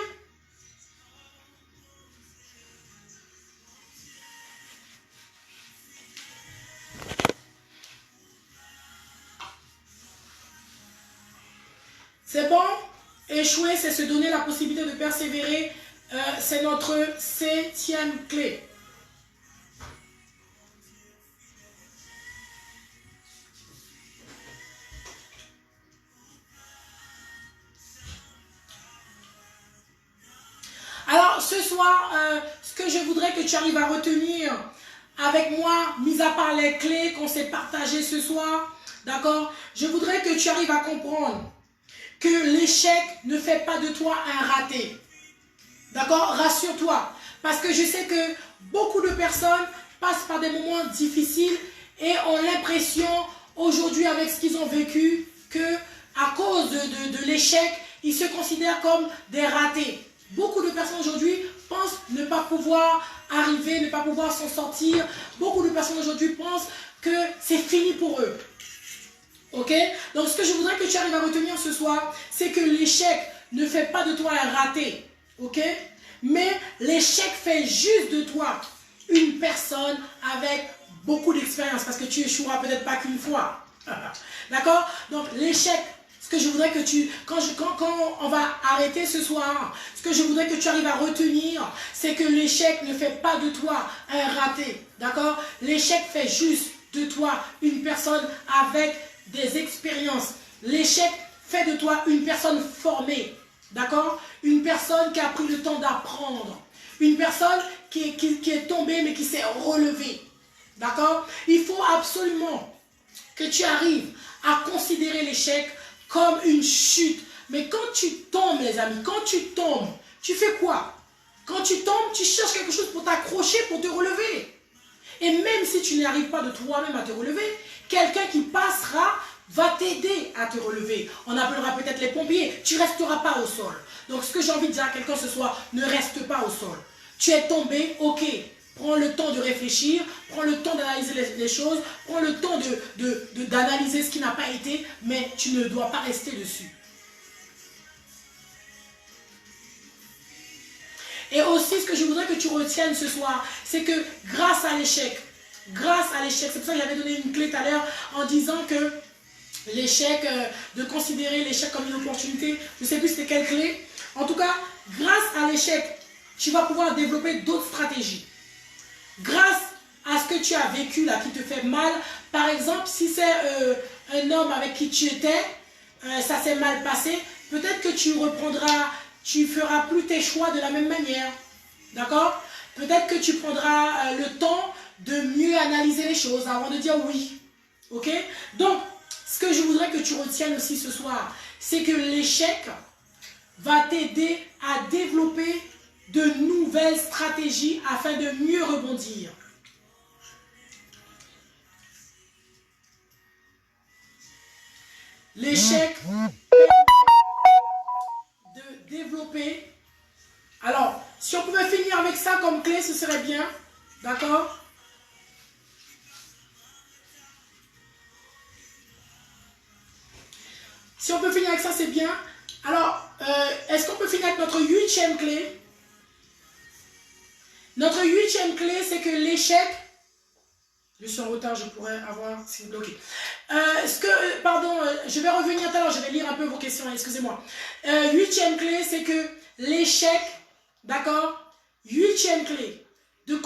C'est bon? Échouer, c'est se donner la possibilité de persévérer. C'est notre 7e clé. Alors, ce soir, ce que je voudrais que tu arrives à retenir avec moi, mis à part les clés qu'on s'est partagées ce soir, d'accord? Je voudrais que tu arrives à comprendre que l'échec ne fait pas de toi un raté. D'accord? Rassure-toi. Parce que je sais que beaucoup de personnes passent par des moments difficiles et ont l'impression, aujourd'hui avec ce qu'ils ont vécu, que à cause de l'échec, ils se considèrent comme des ratés. Beaucoup de personnes aujourd'hui pensent ne pas pouvoir arriver, ne pas pouvoir s'en sortir. Beaucoup de personnes aujourd'hui pensent que c'est fini pour eux. Ok? Donc ce que je voudrais que tu arrives à retenir ce soir, c'est que l'échec ne fait pas de toi un raté. Ok? Mais l'échec fait juste de toi une personne avec beaucoup d'expérience. Parce que tu échoueras peut-être pas qu'une fois. D'accord? Donc l'échec, ce que je voudrais que tu, quand on va arrêter ce soir, ce que je voudrais que tu arrives à retenir, c'est que l'échec ne fait pas de toi un raté. D'accord? L'échec fait juste de toi une personne avec des expériences. L'échec fait de toi une personne formée. D'accord? Une personne qui a pris le temps d'apprendre. Une personne qui est tombée mais qui s'est relevée. D'accord? Il faut absolument que tu arrives à considérer l'échec comme une chute. Mais quand tu tombes, les amis, quand tu tombes, tu fais quoi? Quand tu tombes, tu cherches quelque chose pour t'accrocher, pour te relever. Et même si tu n'arrives pas de toi-même à te relever, quelqu'un qui passera va t'aider à te relever. On appellera peut-être les pompiers. Tu ne resteras pas au sol. Donc ce que j'ai envie de dire à quelqu'un ce soir, ne reste pas au sol. Tu es tombé, ok. Prends le temps de réfléchir, prends le temps d'analyser les choses, prends le temps d'analyser ce qui n'a pas été, mais tu ne dois pas rester dessus. Et aussi, ce que je voudrais que tu retiennes ce soir, c'est que grâce à l'échec, c'est pour ça que j'avais donné une clé tout à l'heure en disant que l'échec, de considérer l'échec comme une opportunité, je ne sais plus c'était quelle clé. En tout cas, grâce à l'échec, tu vas pouvoir développer d'autres stratégies. Grâce à ce que tu as vécu là, qui te fait mal, par exemple, si c'est un homme avec qui tu étais, ça s'est mal passé, peut-être que tu reprendras, tu feras plus tes choix de la même manière. D'accord? Peut-être que tu prendras le temps de mieux analyser les choses avant de dire oui. Ok? Donc, ce que je voudrais que tu retiennes aussi ce soir, c'est que l'échec va t'aider à développer de nouvelles stratégies afin de mieux rebondir. L'échec permet de développer. Alors, si on pouvait finir avec ça comme clé, ce serait bien. D'accord? Si on peut finir avec ça, c'est bien. Alors, est-ce qu'on peut finir avec notre 8e clé? Notre 8e clé, c'est que l'échec... Je suis en retard, je pourrais avoir... C'est bloqué. Pardon, je vais revenir tout à l'heure, je vais lire un peu vos questions, excusez-moi. 8e clé, c'est que l'échec, d'accord? 8e clé, de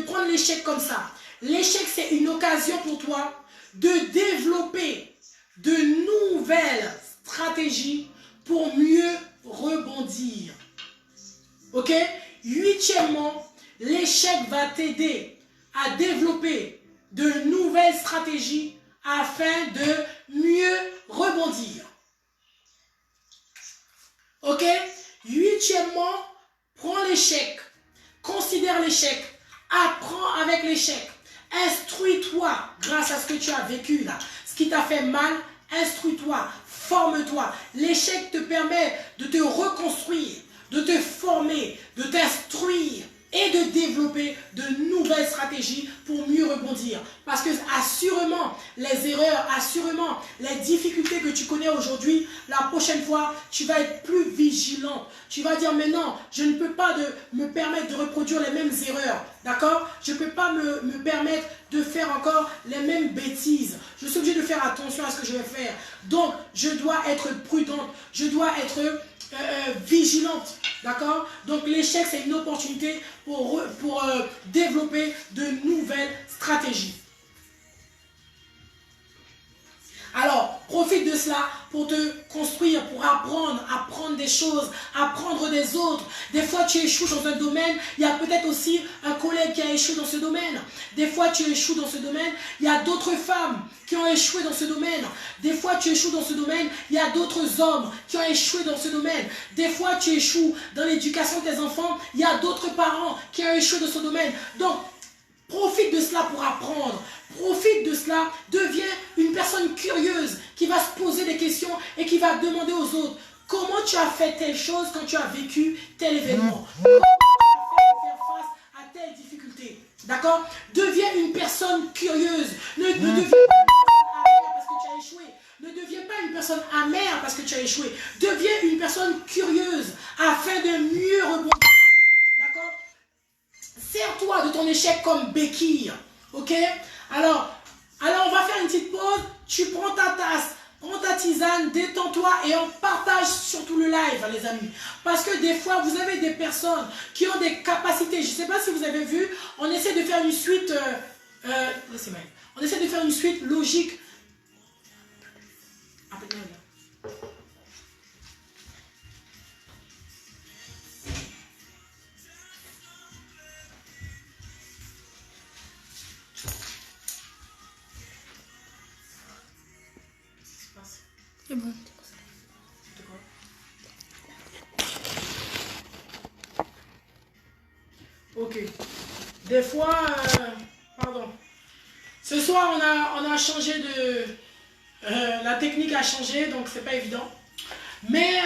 prendre l'échec comme ça. L'échec, c'est une occasion pour toi de développer de nouvelles stratégies pour mieux rebondir. Ok? 8e, l'échec va t'aider à développer de nouvelles stratégies afin de mieux rebondir. Ok? 8e, prends l'échec, considère l'échec, apprends avec l'échec, instruis-toi grâce à ce que tu as vécu là, ce qui t'a fait mal, instruis-toi, forme-toi. L'échec te permet de te reconstruire, de te former, de t'instruire et de développer de nouvelles stratégies pour mieux rebondir. Parce que assurément, les erreurs, assurément, les difficultés que tu connais aujourd'hui, la prochaine fois, tu vas être plus vigilant. Tu vas dire, mais non, je ne peux pas me permettre de reproduire les mêmes erreurs. D'accord? Je ne peux pas me permettre de faire encore les mêmes bêtises. Je suis obligé de faire attention à ce que je vais faire. Donc, je dois être prudente. Je dois être vigilante. D'accord? Donc l'échec, c'est une opportunité pour développer de nouvelles stratégies. Alors, profite de cela pour te construire, pour apprendre des choses, apprendre des autres. Des fois, tu échoues dans un domaine, il y a peut-être aussi un collègue qui a échoué dans ce domaine. Des fois, tu échoues dans ce domaine, il y a d'autres femmes qui ont échoué dans ce domaine. Des fois, tu échoues dans ce domaine, il y a d'autres hommes qui ont échoué dans ce domaine. Des fois, tu échoues dans l'éducation de tes enfants, il y a d'autres parents qui ont échoué dans ce domaine. Donc, profite de cela pour apprendre. Profite de cela. Deviens une personne curieuse qui va se poser des questions et qui va demander aux autres comment tu as fait telle chose quand tu as vécu tel événement. Comment tu as fait pour faire face à telle difficulté. D'accord? Deviens une personne curieuse. Ne deviens pas une personne amère parce que tu as échoué. Ne deviens pas une personne amère parce que tu as échoué. Deviens une personne curieuse afin de mieux rebondir. D'accord? Sers-toi de ton échec comme béquille. Ok? Alors, on va faire une petite pause. tu prends ta tasse, prends ta tisane, détends-toi et on partage surtout le live, les amis. Parce que des fois, vous avez des personnes qui ont des capacités. Je ne sais pas si vous avez vu, on essaie de faire une suite... on essaie de faire une suite logique. C'est bon. Ok. Des fois, pardon. Ce soir, on a changé de... la technique a changé, donc c'est pas évident. Mais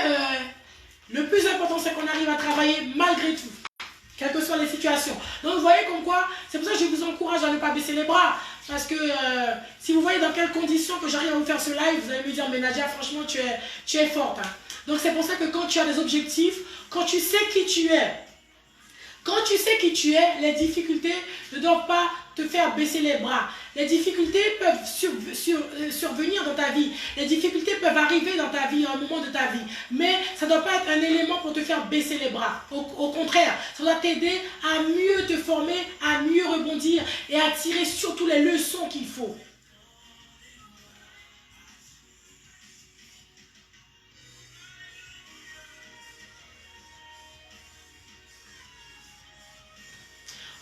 le plus important, c'est qu'on arrive à travailler malgré tout, quelles que soient les situations. Donc vous voyez comme quoi, c'est pour ça que je vous encourage à ne pas baisser les bras. Parce que si vous voyez dans quelles conditions que j'arrive à vous faire ce live, vous allez me dire, mais Nadia, franchement, tu es forte. Hein. Donc c'est pour ça que quand tu as des objectifs, quand tu sais qui tu es, les difficultés ne doivent pas te faire baisser les bras. Les difficultés peuvent survenir dans ta vie. Les difficultés peuvent arriver dans ta vie, à un moment de ta vie. Mais ça ne doit pas être un élément pour te faire baisser les bras. Au contraire, ça doit t'aider à mieux te former, à mieux rebondir et à tirer surtout les leçons qu'il faut.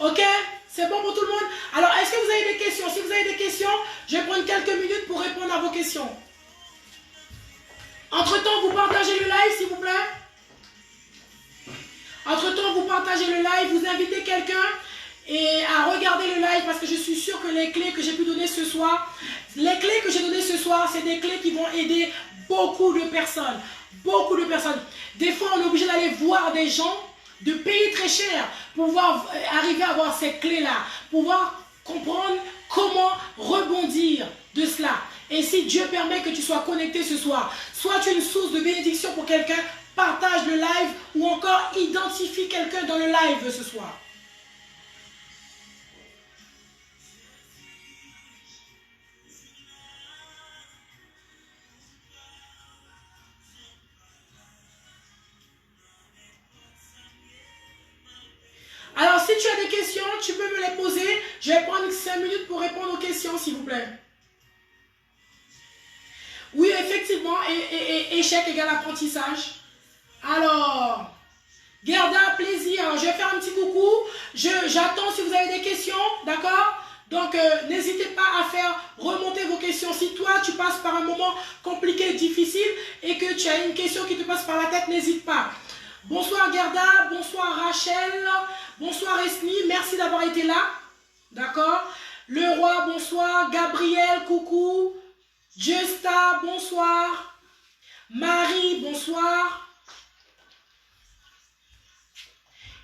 Ok? C'est bon pour tout le monde? Alors, est-ce que vous avez des questions? Si vous avez des questions, je vais prendre quelques minutes pour répondre à vos questions. Entre-temps, vous partagez le live, s'il vous plaît. Entre-temps, vous partagez le live, vous invitez quelqu'un et à regarder le live parce que je suis sûre que les clés que j'ai pu donner ce soir, c'est des clés qui vont aider beaucoup de personnes. Beaucoup de personnes. Des fois, on est obligé d'aller voir des gens, de payer très cher pour pouvoir arriver à avoir ces clés-là, pouvoir comprendre comment rebondir de cela. Et si Dieu permet que tu sois connecté ce soir, sois tu une source de bénédiction pour quelqu'un, partage le live ou encore identifie quelqu'un dans le live ce soir. Alors, si tu as des questions, tu peux me les poser. Je vais prendre 5 minutes pour répondre aux questions, s'il vous plaît. Oui, effectivement, échec égale apprentissage. Alors, Gerda, plaisir. Je vais faire un petit coucou. J'attends si vous avez des questions, d'accord? Donc, n'hésitez pas à faire remonter vos questions. Si toi, tu passes par un moment compliqué, difficile, et que tu as une question qui te passe par la tête, n'hésite pas. Bonsoir Gerda, bonsoir Rachel, bonsoir Esni, merci d'avoir été là, d'accord? Le Roi, bonsoir, Gabriel, coucou, Justa, bonsoir, Marie, bonsoir,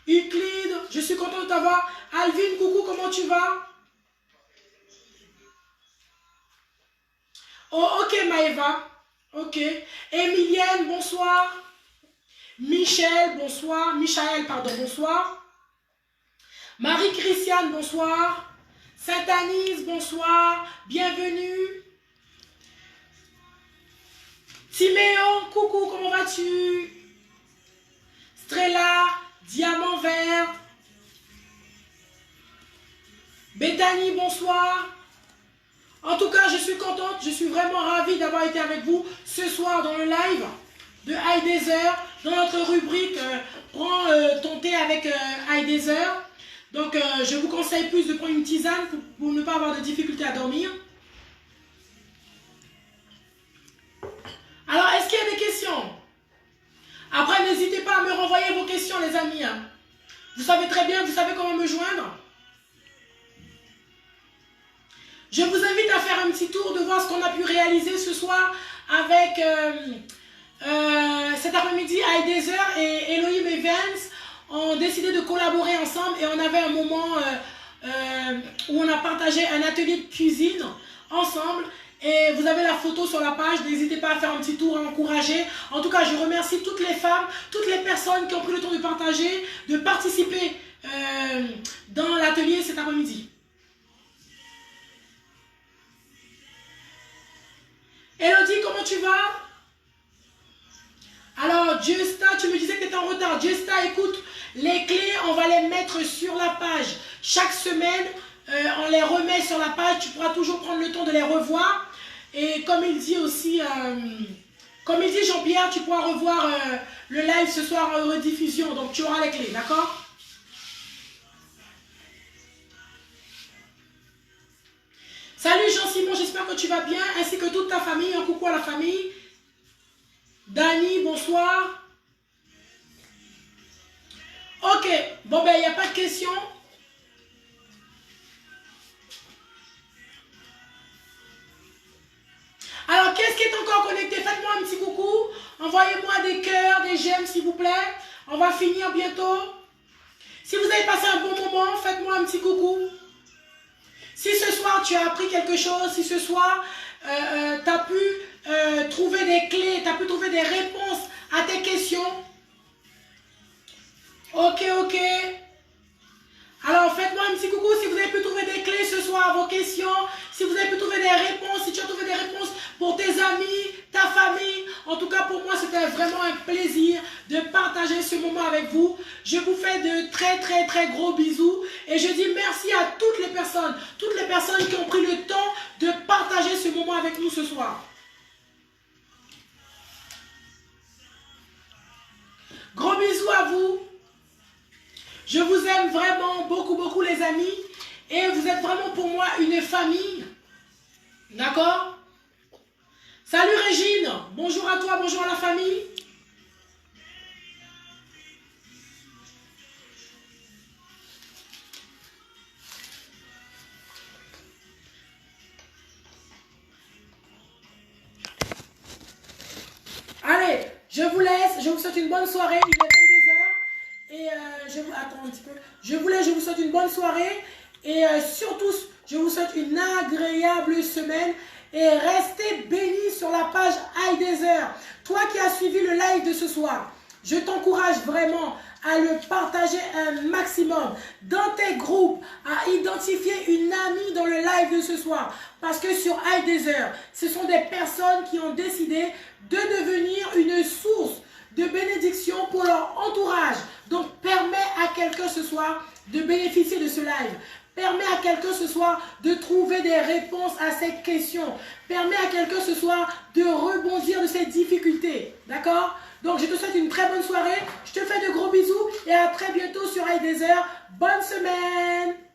Euclide, je suis content de t'avoir, Alvin, coucou, comment tu vas? Oh, ok Maëva, ok, Emilienne, bonsoir. Michel, bonsoir. Michael, pardon, bonsoir. Marie-Christiane, bonsoir. Sainte-Anise, bonsoir. Bienvenue. Timéo, coucou, comment vas-tu? Strella, Diamant Vert. Bethany, bonsoir. En tout cas, je suis contente, je suis vraiment ravie d'avoir été avec vous ce soir dans le live de Heidezer, dans notre rubrique Prends ton thé avec Heidezer. Donc, je vous conseille plus de prendre une tisane pour ne pas avoir de difficultés à dormir. Alors, est-ce qu'il y a des questions? Après, n'hésitez pas à me renvoyer vos questions, les amis. Vous savez très bien, vous savez comment me joindre. Je vous invite à faire un petit tour de voir ce qu'on a pu réaliser ce soir avec cet après-midi. Heidezer et Elohim Evans ont décidé de collaborer ensemble et on avait un moment où on a partagé un atelier de cuisine ensemble. Et vous avez la photo sur la page, n'hésitez pas à faire un petit tour, à encourager. En tout cas, je remercie toutes les femmes, toutes les personnes qui ont pris le temps de partager, de participer dans l'atelier cet après-midi. tu vas? Alors, Justa, tu me disais que tu étais en retard. Justa, écoute, les clés, on va les mettre sur la page. Chaque semaine, on les remet sur la page. Tu pourras toujours prendre le temps de les revoir. Et comme il dit aussi, comme il dit Jean-Pierre, tu pourras revoir le live ce soir en rediffusion. Donc, tu auras les clés, d'accord? Salut Jean-Simon, j'espère que tu vas bien, ainsi que toute ta famille. Un coucou à la famille. Dani, bonsoir. Ok, bon ben il n'y a pas de questions. Alors, qu'est-ce qui est encore connecté? Faites-moi un petit coucou. Envoyez-moi des cœurs, des j'aime s'il vous plaît. On va finir bientôt. Si vous avez passé un bon moment, faites-moi un petit coucou. Si ce soir tu as appris quelque chose, si ce soir tu as pu trouver des clés, tu as pu trouver des réponses à tes questions. Ok, ok. Alors faites-moi un petit coucou si vous avez pu trouver des clés ce soir à vos questions, si vous avez pu trouver des réponses, si tu as trouvé des réponses pour tes amis, ta famille. En tout cas pour moi c'était vraiment un plaisir de partager ce moment avec vous. Je vous fais de très gros bisous et je dis merci à toutes les personnes qui ont pris le temps de partager ce moment avec nous ce soir. Gros bisous à vous. Je vous aime vraiment beaucoup les amis. Et vous êtes vraiment pour moi une famille. D'accord? Salut Régine. Bonjour à toi, bonjour à la famille. Allez, je vous laisse. Je vous souhaite une bonne soirée. Il est 22h. Et attends un petit peu. Je vous souhaite une bonne soirée. Et surtout, je vous souhaite une agréable semaine. Et restez bénis sur la page Heidezer. Toi qui as suivi le live de ce soir, je t'encourage vraiment à le partager un maximum dans tes groupes, à identifier une amie dans le live de ce soir. Parce que sur Heidezer, ce sont des personnes qui ont décidé de devenir une source de bénédiction pour leur entourage. Donc, permets à quelqu'un ce soir de bénéficier de ce live. Permets à quelqu'un ce soir de trouver des réponses à ses questions. Permets à quelqu'un ce soir de rebondir de ses difficultés. D'accord? Donc, je te souhaite une très bonne soirée. Je te fais de gros bisous et à très bientôt sur Heidezer. Bonne semaine!